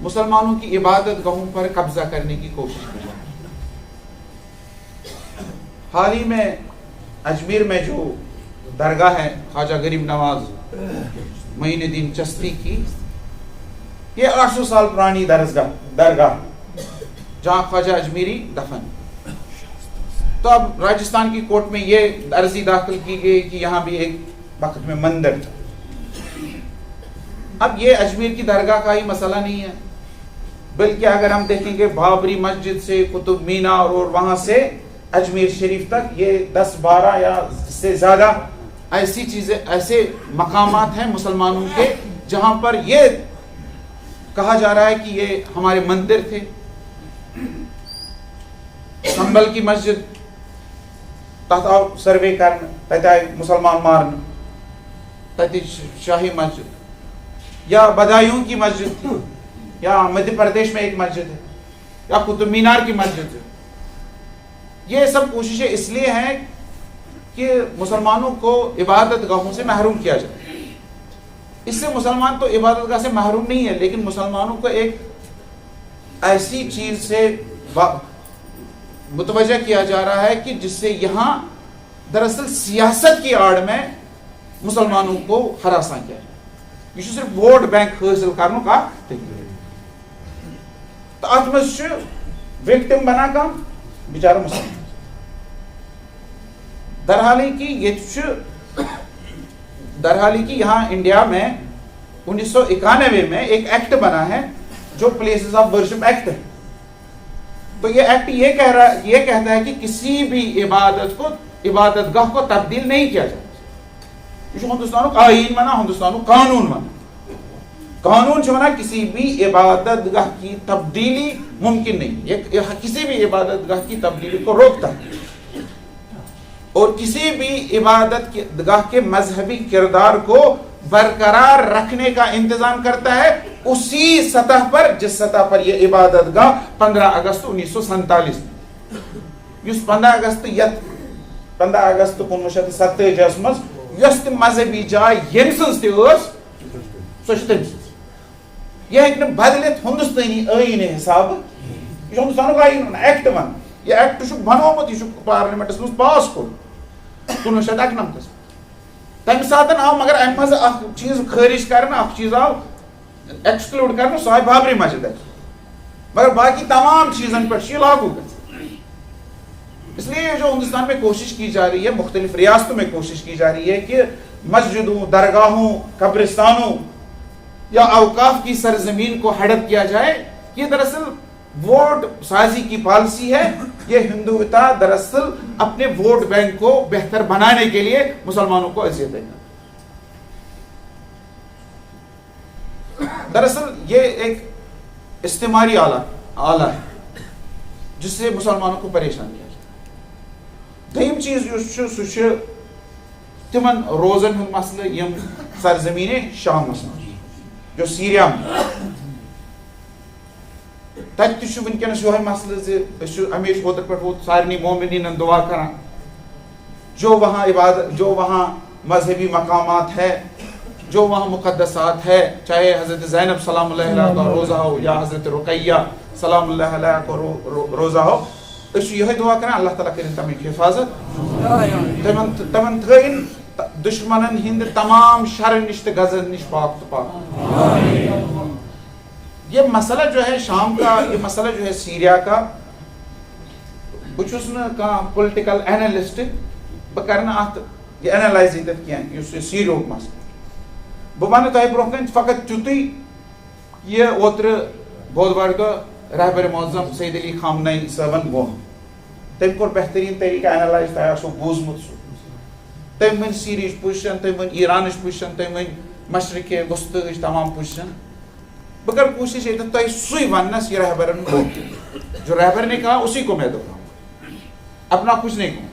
مسلمانوں کی عبادت گاہوں پر قبضہ کرنے کی کوشش کی جا رہی ہے۔ حال ہی میں اجمیر میں جو درگاہ ہے خواجہ غریب نواز معین الدین چشتی کی، یہ 800 سال پرانی درگاہ جہاں خواجہ اجمیری دفن۔ تو اب راجستھان کی کورٹ میں یہ عرضی داخل کی گئی کہ یہاں بھی ایک وقت میں مندر تھا۔ اب یہ اجمیر کی درگاہ کا ہی مسئلہ نہیں ہے، بلکہ اگر ہم دیکھیں گے بابری مسجد سے قطب مینار اور وہاں سے اجمیر شریف تک یہ 10-12 یا سے زیادہ ایسی چیزیں، ایسے مقامات ہیں مسلمانوں کے جہاں پر یہ کہا جا رہا ہے کہ یہ ہمارے مندر تھے۔ سنبل کی مسجد تحت سروے کرنا، تحت مسلمان مارنا، تحت شاہی مسجد، یا بدایوں کی مسجد تھی، یا مدھیہ پردیش میں ایک مسجد ہے، یا قطب مینار کی مسجد ہے۔ یہ سب کوششیں اس لیے ہیں کہ مسلمانوں کو عبادت گاہوں سے محروم کیا جائے۔ اس سے مسلمان تو عبادت گاہ سے محروم نہیں ہے، لیکن مسلمانوں کو ایک ایسی چیز سے متوجہ کیا جا رہا ہے کہ جس سے یہاں دراصل سیاست کی آڑ میں مسلمانوں کو ہراساں کیا جائے۔ یہ صرف ووٹ بینک حاصل کرنے کا تو ات مز وکٹم بنا کم بیچارہ مسلمان۔ درحالی کی یہاں انڈیا میں 1991 میں ایک ایکٹ بنا ہے جو پلیسز آف ورشپ ایکٹ ہے. تو یہ ایکٹ یہ کہتا ہے کہ کسی بھی عبادت گاہ کو تبدیل نہیں کیا جائے. یہ ہندوستان کا آئین منا, ہندوستان کا قانون منا. قانون جو ہے کسی بھی عبادت گاہ کی تبدیلی ممکن نہیں. یہ کسی بھی عبادت گاہ کی تبدیلی کو روکتا ہے اور کسی بھی عبادت گاہ کے مذہبی کردار کو برقرار رکھنے کا انتظام کرتا ہے اسی سطح پر جس سطح پر یہ عبادت گاہ 15 اگست 1947 میں 15 اگست 1947 مز یس تہ مذہبی جائے یم سنز تہ یہ ہیکہ بدلت ہندوستانی آئین حساب. یہ ہندوستان آئین ایکٹ ون. یہ ایکٹ بنومت, یہ پارلیمنٹس مز پاس کور 1991 تمہ سات آو مگر ام مز اخ چیز خارج کرنا, اخ چیز آو ایکسکلوڈ کرنا, سہ آئی بابری مسجد. مگر باقی تمام چیزن پر یہ لاگو گژھِ. اس لیے جو ہندوستان میں کوشش کی جا رہی ہے, مختلف ریاستوں میں کوشش کی جا رہی ہے کہ مسجدوں, درگاہوں, قبرستانوں یا اوقاف کی سرزمین کو ہڑپ کیا جائے, یہ دراصل ووٹ سازی کی پالیسی ہے. یہ ہندوتا دراصل اپنے ووٹ بینک کو بہتر بنانے کے لیے مسلمانوں کو اذیت دینا. دراصل یہ ایک استعماری آلہ ہے جس سے مسلمانوں کو پریشان کیا جائے. دویم چیز سہ تمن روزن ہند مسئلہ یم سرزمین شام جو سیریا میں تک ونکس یہ مسئلہ ہمیشہ اوتر پہ سارے مومنین دعا کران جو وہاں مذہبی مقامات ہے, جو وہاں مقدسات ہے, چاہے حضرت زینب سلام اللہ علیہ کا روزہ ہو یا حضرت رقیہ سلام اللہ علیہ کا روزہ ہو, یہ دعا کریں اللہ تعالیٰ کریں تمہیں حفاظت, تمن تھین دشمنن ہند تمام شر نش تو غزل نش پاک تو پاک. یہ مسئلہ جو ہے شام کا, یہ مسئلہ جو ہے سیریا کا, بچھس نا کان پولیٹیکل اینالسٹ, بہ کرنا ات یہ اینالائز یتھ کینٛہہ یُس یہ سیریُک مسئلہ. بہ ونہٕ تۄہہِ برونٛہہ کَنہِ فقط تیُتُے یہ اوترٕ بودوارِ دۄہ رہبر معظم سید علی خامنئی صٲبن ووٚن. تٔمۍ کوٚر بہتریٖن طریٖقہٕ اینالائز, تۄہہِ آسوٕ بوٗزمُت سُہ. تٔمۍ ؤنۍ سیریہٕچ پوزیشن, تٔمۍ ؤنۍ ایرانٕچ پوزیشن, تٔمۍ ؤنۍ مشرقِ وسطیٰ تمام پوزیشن. بہ کر کوشش یہ تہ سوئی وننس یہ رہبرن کو, جو رہبر نے کہا اسی کو میں دہراؤں, اپنا کچھ نہیں کہوں.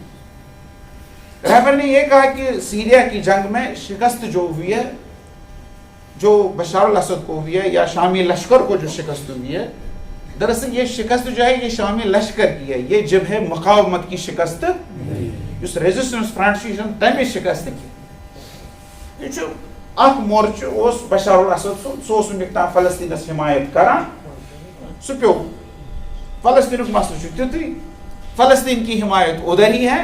رہبر نے یہ کہا کہ سیریا کی جنگ میں شکست جو ہوئی ہے, جو بشار الاسد کو ہوئی ہے یا شامی لشکر کو جو شکست ہوئی ہے, دراصل یہ شکست جو ہے یہ شامی لشکر کی ہے, یہ جبہہ مقاومت کی شکست, اس ریزسٹنس فرنٹ تمہ شکست کی. یہ اخ مورچہ اس بشار الاسد سہ ونیک فلسطینس حمایت کران, سہ پیو. فلسطین مسئلہ تیتھی, فلسطین کی حمایت ادھر ہی ہے,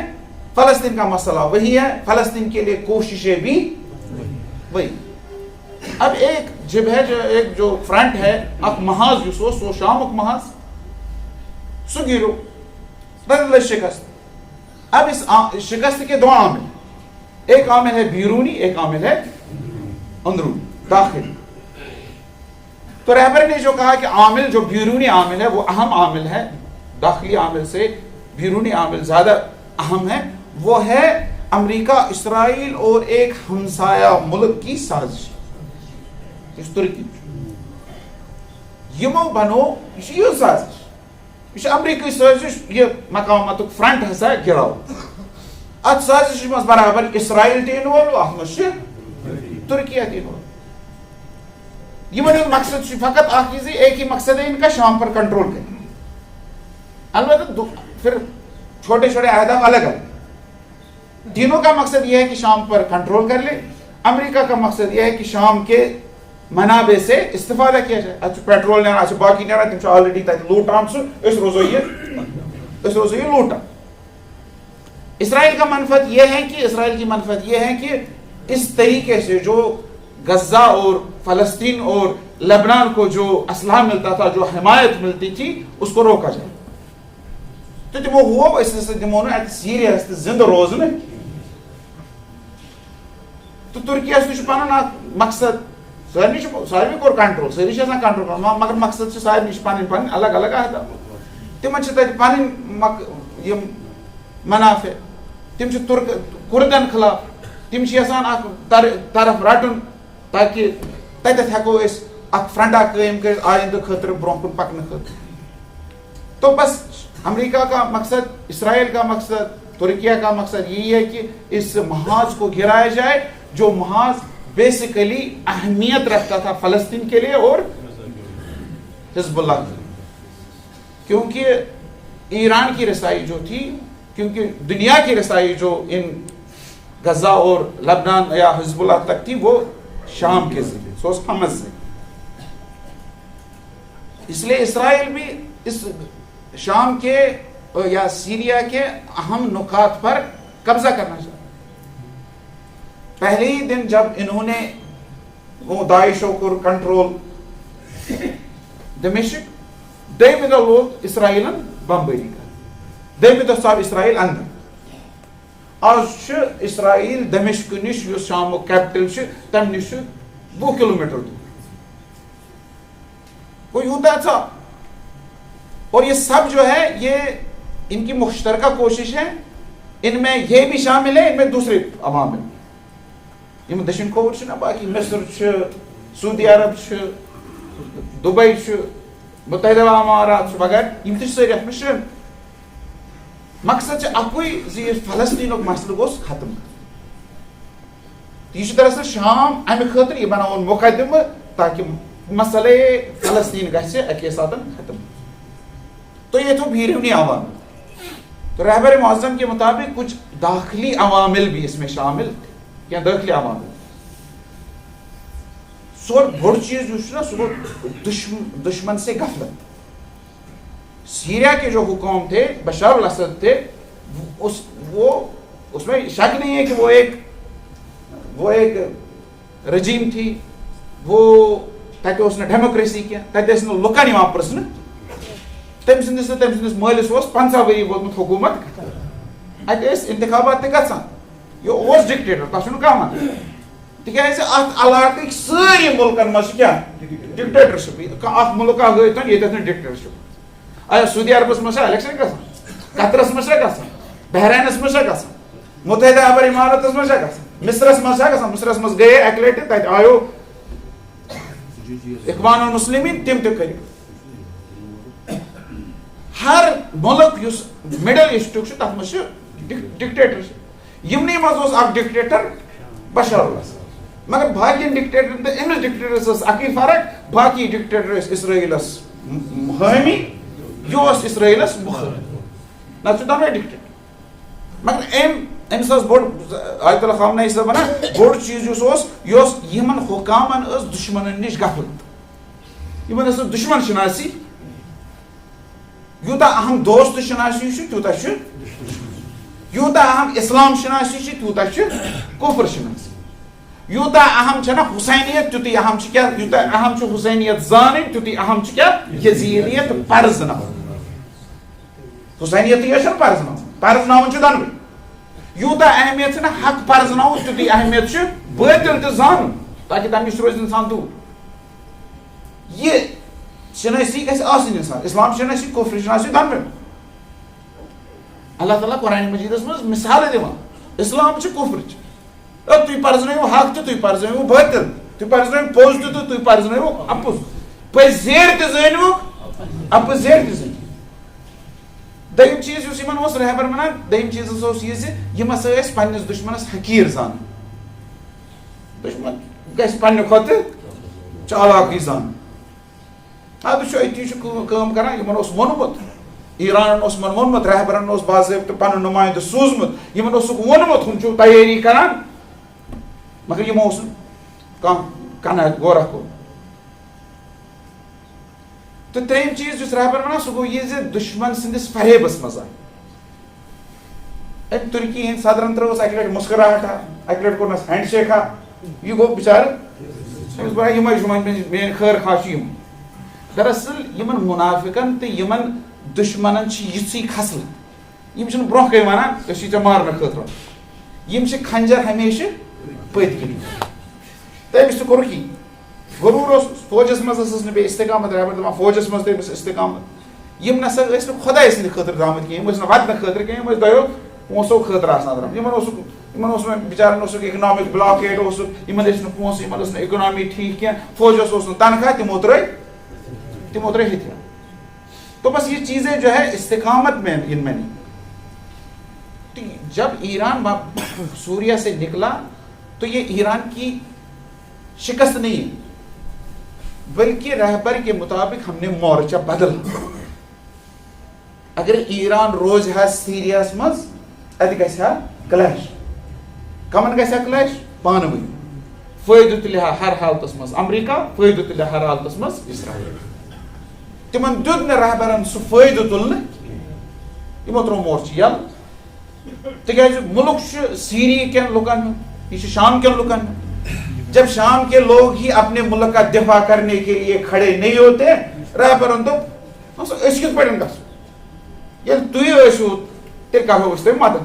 فلسطین کا مسئلہ وہی ہے, فلسطین کے لیے کوششیں بھی وہی. اب ایک جبہہ ایک جو فرنٹ ہے, اخ محاذ یس سو شامک محاذ سہ گرو, بدل شکست. اب اس شکست کے دو عامل, ایک عامل ہے بیرونی, ایک عامل ہے اندرونی داخلی. تو رہبر نے جو کہا کہ عامل جو بیرونی عامل ہے وہ اہم عامل ہے, داخلی عامل سے بیرونی عامل زیادہ اہم ہے, وہ ہے امریکہ, اسرائیل اور ایک ہمسایہ ملک کی سازش, اس ترکی. یمو بنو یہ سازش, یہ امریکی سازش, یہ مقامات فرنٹ ہسا گراو. ات سازش مز برابر اسرائیل تہ انوالو, ات مز ترکیہ تہ انوالو. یہ مقصد فقط اخ چیز, ایک ہی مقصد ہے ان کا شام پر کنٹرول کرنا. البتہ پھر چھوٹے چھوٹے اہداف الگ الگ. تینوں کا مقصد یہ ہے کہ شام پر کنٹرول کر لے. امریکہ کا مقصد یہ ہے کہ شام کے منابع سے استفادہ کیا جائے. اچھا پیٹرول نیران, اچھا باقی نیران, تم آلریڈی تک لوٹان سو, اس روزو یہ لوٹان. اسرائیل کا منفعت یہ ہے کہ اسرائیل کی منفعت یہ ہے کہ اس طریقے سے جو غزہ اور فلسطین اور لبنان کو جو اسلحہ ملتا تھا, جو حمایت ملتی تھی, اس کو روکا جائے. تو تمو ہو اس دمو نا سیریا زندہ روزن. تو ترکیہ پن مقصد سارے کور کنٹرول ساری کنٹرول مگر مقصد سارے پن پن الگ الگ اہداف تمن پن منافع تم کردن خلاف تم یژھان طرف رٹن تاکہ تتھ ہیکو اخ فرنٹا قائم کر آئندہ خاطر برو کن پکن خاطر. تو بس امریکہ کا مقصد, اسرائیل کا مقصد, ترکیہ کا مقصد یہی ہے کہ اس محاذ کو گرایا جائے جو محاذ بیسیکلی اہمیت رکھتا تھا فلسطین کے لیے اور حزب اللہ کے لیے. کیونکہ ایران کی رسائی جو تھی, کیونکہ دنیا کی رسائی جو ان غزہ اور لبنان یا حزب اللہ تک تھی وہ شام کے ذریعے سوز حمز سے. اس لیے اسرائیل بھی اس شام کے یا سیریا کے اہم نکات پر قبضہ کرنا چاہتا. پہلے ہی دن جب انہوں نے وہ داعشوں کو کنٹرول دمشق, دمہ دہ لوگ اسرائیلن بمباری کر, دمہ دہ ثاو اسرائیل اندر. آج اسرائیل دمشق نش یس شام کیپٹل تم نش 2 کلومیٹر دور. وہ یوتا تھا. اور یہ سب جو ہے یہ ان کی مشترکہ کوشش ہے. ان میں یہ بھی شامل ہے, ان میں دوسرے عوامل یم دشن کھوور نا باقی مصر, سعودی عرب, دبئی, متحدہ امارات وغیرہ یم تہ ساری اتھ میں شامل. مقصد اکوئی زی فلسطین مسئلہ گوس ختم. یہ دراصل شام امہ خاطر یہ بناون مقدمہ تاکہ مسئلہ فلسطین گژھِ اکی ساتھ ختم. تو یہ تو بیرونی عوامل. تو رہبر معظم کے مطابق کچھ داخلی عوامل بھی اس میں شامل تھے, یا داخلی عوامل. سو بڑ چیز جو نا سو دشمن سے غفلت. سیریا کے جو حکام تھے بشار الاسد تھے, اس میں شک نہیں ہے کہ وہ ایک رجیم تھی. وہ تک اس نے ڈیموکریسی کیا, تک اس نے لکن یوان پرسن. تم سندس مالس 50 ؤری ووتمت حکومت, اتہ انتخابات تہ گژھان. یہ ڈکٹیٹر تک کم تکیازِ اتھ علاقٕکۍ سٲری ملکن مز کیا ڈکٹیٹرشپ. اکھ ملک ہٲیتن ییٚتٮ۪تھ نہٕ ڈکٹیٹرشپ. آیا سعودی عربس مز الیکشن گژھان, قطرس مز گژھان, بحرینس مز گژھان, متحدہ عرب اماراتس مز گژھان, مصرس مز گژھان. مصرس مز گٔیے اکہِ لٹہِ, تتہِ آیو اخوان المسلمین, تم تہ کٔرِکھ. ہر ملک یس مڈل ایسٹُک چھُ تتھ مز ڈکٹیٹرشپ. یمنٕے مز اوس اکھ ڈکٹیٹر بشار الاسد. مگر باقین ڈکٹیٹر تہٕ أمِس ڈکٹیٹرس ٲس اکٕے فرق, باقی ڈکٹیٹر ٲسۍ اسرائیلس حٲمی, یہ اوس اسرائیلس مخٲلف. نہ چھُ دۄنوَے ڈکٹیٹر. مگر أمِس ٲس بوٚڑ آیت اللہ خامنہی صٲب ونان بوٚڑ چیٖز یُس اوس یہِ اوس یِمن حُکامن ٲس دُشمنن نِش غفلت. یِمن ٲس نہٕ دُشمن شناسی. یوٗتاہ اہم دوست شناسی چھُ تیوٗتاہ چھُ, یوٗتاہ اہم اسلام شناسی چھُ تیوٗتاہ چھُ کفر شناسی. یوٗتاہ اہم چھےٚ نا حسینیت تیُتُے اہم چھُ کیٛاہ, یوٗتاہ اہم چھُ حسینیت زانٕنۍ تیُتُے اہم چھُ کیٛاہ یزیدیت پرزناوٕنۍ. حسینیتٕے یٲژ چھنہٕ پرزناوٕنۍ چھُ دۄنوَے. یوٗتاہ اہمیت چھِ نا حق پرزناوُن تیُتُے اہمیت چھُ بٲطِل تہِ زانُن تاکہِ تمہِ نِش روزِ انسان دوٗر. یہ شناسی گژھِ آسٕنۍ انسان, اسلام شناسی کفر شناسی دۄنوَے. اللہ تعالیٰ قرآن مجیدس منٛز مثالہٕ دِوان, اسلام چھُ کفر چھُ. تُہۍ پرزنٲیِو حق تہِ تُہۍ پرزنٲیِو بٲطِل, تُہۍ پرزنٲیِو پوٚز تہِ تہٕ تُہۍ پرزنٲیِو اپُز. پٔزۍ زیٖر تہِ زٲنۍوُکھ, اپٕز زیٖر تہِ زٲنۍ. دوٚیِم چیٖز یُس یِمن اوس رہبر ونان, دوٚیِم چیٖز ہسا اوس یہِ زِ یِم ہسا ٲسۍ پننِس دُشمنس حقیٖر زانان. دُشمن گژھِ پننہِ کھۄتہٕ چالاکٕے زانُن. ادٕ چھُ أتی چھُ کٲم کران. یِمن اوس ووٚنمُت, ایرانن اوس یِمن ووٚنمُت, رہبرن اوس باضٲبطہٕ پنُن نُمایندٕ سوٗزمُت, یِمن اوسُکھ ووٚنمُت ہُم چھِو تیٲری کران, مگر یِمو اوس نہٕ کانٛہہ کناہ غورا کوٚرمُت. تہٕ ترٛیٚیِم چیٖز یُس رہبر ونان سُہ گوٚو یہِ زِ دُشمن سٕنٛدِس فریبس منٛز آے. أمۍ تُرکی ہٕنٛدۍ صدرن ترٲوٕس اکہِ لٹہِ مسکراہٹا, اکہِ لٹہِ کوٚرنس ہینڈ شیکا. یہِ گوٚو بِچارٕ أمِس باسیو یِمے چھِ وۄنۍ میٲنۍ خٲر خواہ چھِ یِم. دراصل یِمن منافقن تہٕ یِمن دُشمنن چھِ یِژھٕے کھسلہٕ, یِم چھِنہٕ برونٛہہ کَنۍ ونان أسۍ چھِ ژےٚ مارنہٕ خٲطرٕ, یِم چھِ کھنجر ہمیشہٕ پٔتۍ کِنۍ. تہٕ أمِس تہِ کوٚرُکھ یی. غرور اس فوجس مز نہ استقامت رہبر دپان فوجس مز تمس استقامت یم نسا ٲسۍ نہٕ خۄداے سٕنٛدِ خٲطرٕ درٛامٕتۍ کینٛہہ یم ٲسۍ نہٕ ودنہٕ خٲطرٕ کینٛہہ یم ٲسۍ دۄیو پونٛسو خٲطرٕ آسان درٛامٕتۍ یمن اوس بِچارن اوسُکھ اِکنامِک بلاکیڈ اوسُکھ یمن ٲسۍ نہٕ پونٛسہٕ یمن ٲس نہٕ اِکنامی ٹھیٖک کینٛہہ فوجس اوس نہٕ تنخواہ تمو ترٛٲے ہتھیار تو بس یہ چیزیں جو ہے استقامت میں ان میں نہیں. جب ایران سوریہ سے نکلا تو یہ ایران کی شکست نہیں ہے بلکہ رہبر کے مطابق ہم نے مورچہ بدلا. اگر ایران روز ہے سیریاس مز ات گژھِ ہا کلیش کمن گژھِ ہا کلیش پانوی فٲیدٕ تُلہِ ہا ہر حالتس مز امریکہ فٲیدٕ تُلہِ ہا ہر حالتس مز اسرائیل. تمن دیُت نہٕ رہبرن سُہ فٲیدٕ تُلنہٕ یمو ترٛوو مورچہِ یلہٕ تِکیازِ مُلک چھُ سیری کٮ۪ن لُکن ہُنٛد یہ چھُ شام کٮ۪ن لُکن ہُنٛد. جب شام کے لوگ ہی اپنے ملک کا دفاع کرنے کے لیے کھڑے نہیں ہوتے رہبرن دوٚپ أسۍ کِتھ پٲٹھۍ گژھو ییٚلہِ تُہۍ ٲسِو تیٚلہِ کرہو أسۍ تۄہہِ مدد.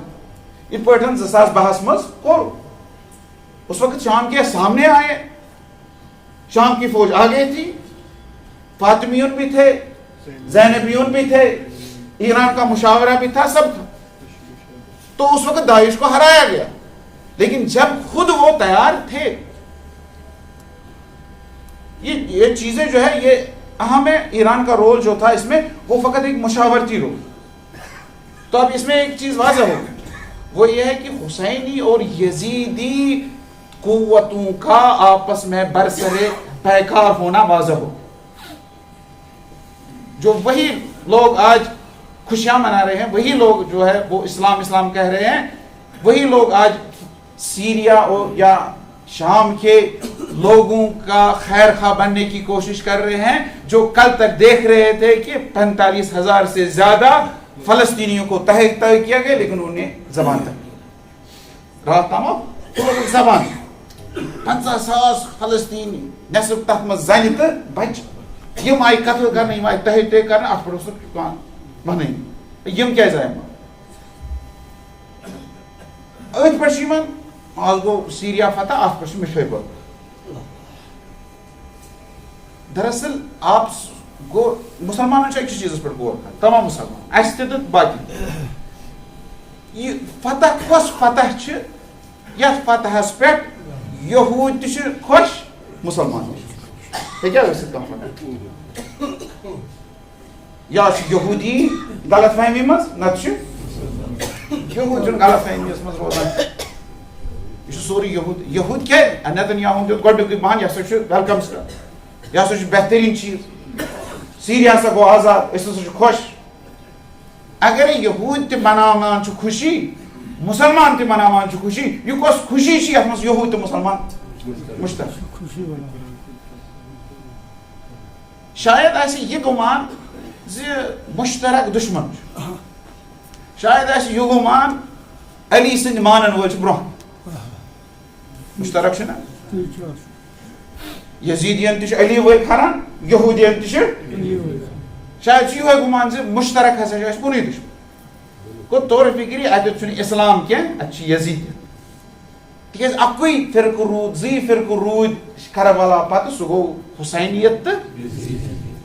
یِتھ پٲٹھۍ 2012 منٛز کوٚر. اس وقت شام کے سامنے آئے شام کی فوج آگے تھی فاطمیون بھی تھے زینبیون بھی تھے ایران کا مشاورہ بھی تھا سب تھا. تو اس وقت داعش کو ہرایا گیا. لیکن جب خود وہ تیار تھے یہ چیزیں جو ہے یہ اہم ہے. ایران کا رول جو تھا اس میں وہ فقط ایک مشاورتی رول. تو اب اس میں ایک چیز واضح ہوگی وہ یہ ہے کہ حسینی اور یزیدی قوتوں کا آپس میں برسر پیکار ہونا واضح ہو. جو وہی لوگ آج خوشیاں منا رہے ہیں وہی لوگ جو ہے وہ اسلام کہہ رہے ہیں وہی لوگ آج سیریا اور یا شام کے لوگوں کا خیر خواہ بننے کی کوشش کر رہے ہیں جو کل تک دیکھ رہے تھے کہ 45,000 سے زیادہ فلسطینیوں کو تحقیق کیا گیا لیکن انہیں زبان تک رات تمام زبان 50,000 فلسطینی نصف تک مز زن تو بچ یم آئی قتل کرنے یم آئی تحقیق کرنے ات پہ ون یم کیازِ آئی ات پہ آز گو سیریا فتح ات پہ مٹھائی بول. دراصل آپ گو مسلمانوں سے ایک چیز پہ غور کر تمام مسلمان اس تہ باقی یہ فتح کس فتح یت فتحس پہ یہود تہ خوش مسلمان یا یہودی غلط فہمی مز نت یہود غلط فہمی مز روزان یہ سوری یہود کیا نیتنیاہو دیت گۄڈنیُکُے بہان یہ ہسا ویلکم یہ ہسا بہترین چیز سیریا ہسا گو آزاد اس ہسا خوش. اگر یہود تہ مناوان خوشی مسلمان تہ مناوان خوشی یہ کس خوشی یتھ مز یہود تہ مسلمان مشترک. شاید ایسے یہ گمان مشترک دشمن شاید ایسے یہ گمان علی سند مانن ول برہ مشترک نا یزیدین تہ علی ول کھران یہودین تہ شاید یہ گمان مشترک ہسا کُنُے دشمن. گو طور فکری اتھ چھُنہٕ اسلام کینٛہہ اتھ چھِ یزید تکیاز اکوے فرقہ روٗد زٕے فرقہ روٗدۍ کربلا پتہٕ سُہ گوٚو حسینیت تہٕ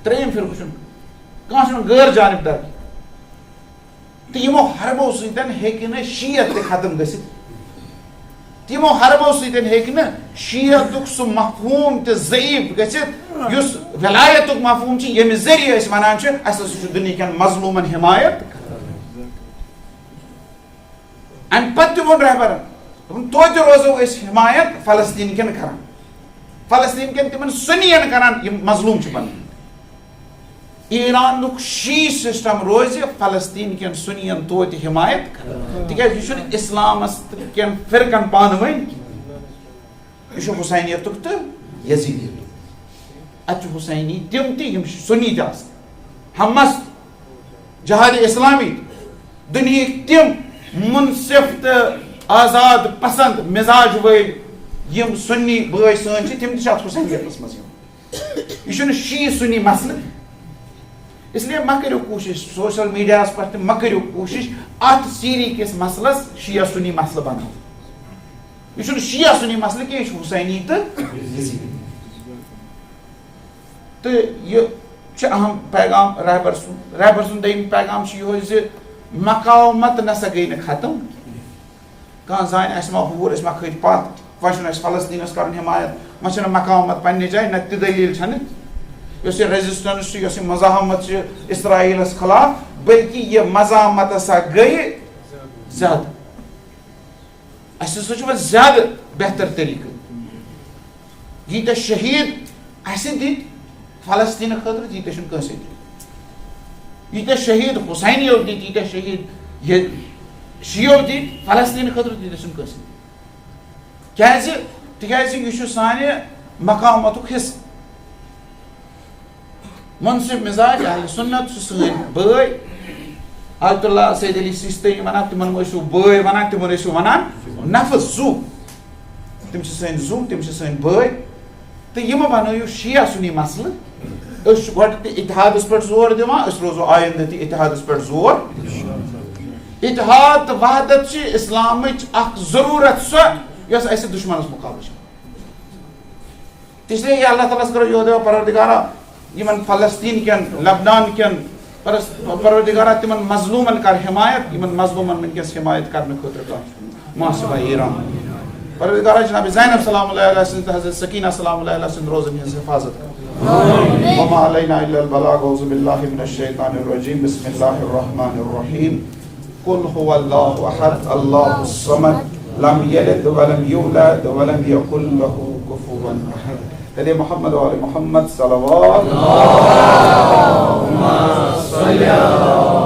ترٛیٚیِم فرقہ چھُنہٕ کانٛہہ چھُنہٕ غٲر جانبدار تہٕ یِمو حربو سۭتۍ ہیٚکہِ نہٕ شیعت تہِ ختم گٔژھِتھ یِمو حربو سۭتۍ ہیٚکہِ نہٕ شیعتُک سُہ مفہوٗم تہِ ضعیف گٔژھِتھ یُس ولایتُک مفہوٗم چھُ ییٚمہِ ذٔریعہٕ أسۍ وَنان چھِ اَسہِ ہسا چھُ دُنہیٖکٮ۪ن مظلوٗمن حمایت. امہِ پتہٕ تہِ ووٚن رہبرن توتہِ روزو أسۍ حمایت فلسطیٖن کٮ۪ن کران فلسطیٖن کٮ۪ن تِمن سُنین کران یِم مظلوٗم چھِ بنان. ایرانُک شی سسٹم روزِ فلسطیٖن کٮ۪ن سُنین توتہِ حمایت کران تِکیازِ یہِ چھُنہٕ اسلامس کٮ۪ن فرقن پانہٕ ؤنۍ یہِ چھُ حسینیتُک تہٕ یزیدیتُک. اتہِ چھُ حسینی تِم تہِ یِم سُنی تہِ آسان حمس جہاد اسلامی دُنہِکۍ تِم منصف تہٕ آزاد پسند مزاج وٲلۍ یم سنی بٲے سٲنۍ چھِ تِم تہِ چھِ اتھ حسینیتس منٛز یِوان. یہِ چھُنہٕ شی سُنی مسلہٕ اس لیے مہ کٔرِو کوٗشش سوشل میڈیاہس پٮ۪ٹھ تہِ مہ کٔرِو کوٗشش اتھ سیری کِس مسلس شیعہ سُنی مسلہٕ بناوُن. یہ چھُنہٕ شیعہ سُنی مسلہٕ کینٛہہ یہِ چھُ حسینی تہٕ یزیدی. تو یہ اہم پیغام رہبر سن دیم پیغام یہ مقاومت نسا گئی نا ختم کان زان اس ما ہور اس ما کھت پات وچن اس فلسطینس کرن حمایت وچن مقاومت پنہ جائے نہ تہ دلیل چھن یس ریزسٹنس یس مزاحمت اسرائیلس خلاف بلکہ یہ مزاحمت سا گئی زیادہ اس سوچ زیادہ بہتر طریقہ یہ شہید اس دت فلسطین خاطر یہ کنس یہ شہید حسینیو دت یہ شہید شیو دت فلسطین خاطر یہ کنس تکیاز یہ سانہ مقامت حصہ منصف مزاج اہل سنت سن بٲے آیت اللہ سید علی سیستانی ونان تمن ٲسِو بٲے ونان تمن ٲسِو ونان نفس زو تم سن زو تم سن بٲے تو یہ بنٲیِو شیعہ سنی مسلہٕ أسۍ گۄڈٕ تہِ اتحادس پٮ۪ٹھ زور دِوان أسۍ روزو آیندٕ تہِ اتحادس پٮ۪ٹھ زور اتحاد تہٕ وحدت چھِ اسلامٕچ اکھ ضروٗرت سۄ یۄس اَسہِ دُشمنس مُقابلہٕ چھِ اسلیے اللہ تعالیٰ کرو یہ دعا پروردگارا یمن فلسطین کین لبنان کین پروردگارا تمن مظلومن کر حمایت یمن مظلومن ونکس حمایت کرنے خاطر محاسبہ ایران پروردگارا جناب زینب سلام اللہ علیہ سند حضرت سکینہ سلام اللہ علیہ سند روزن ہنز حفاظت کر وما علینا الا البلاغ اعوذ باللہ من الشیطان الرجیم بسم اللہ الرحمن الرحیم قل هو اللہ احد اللہ الصمد لم یلد ولم یولد ولم یکن له کفوا احد تلے محمد و آل محمد صلوات اللہم صلی اللہ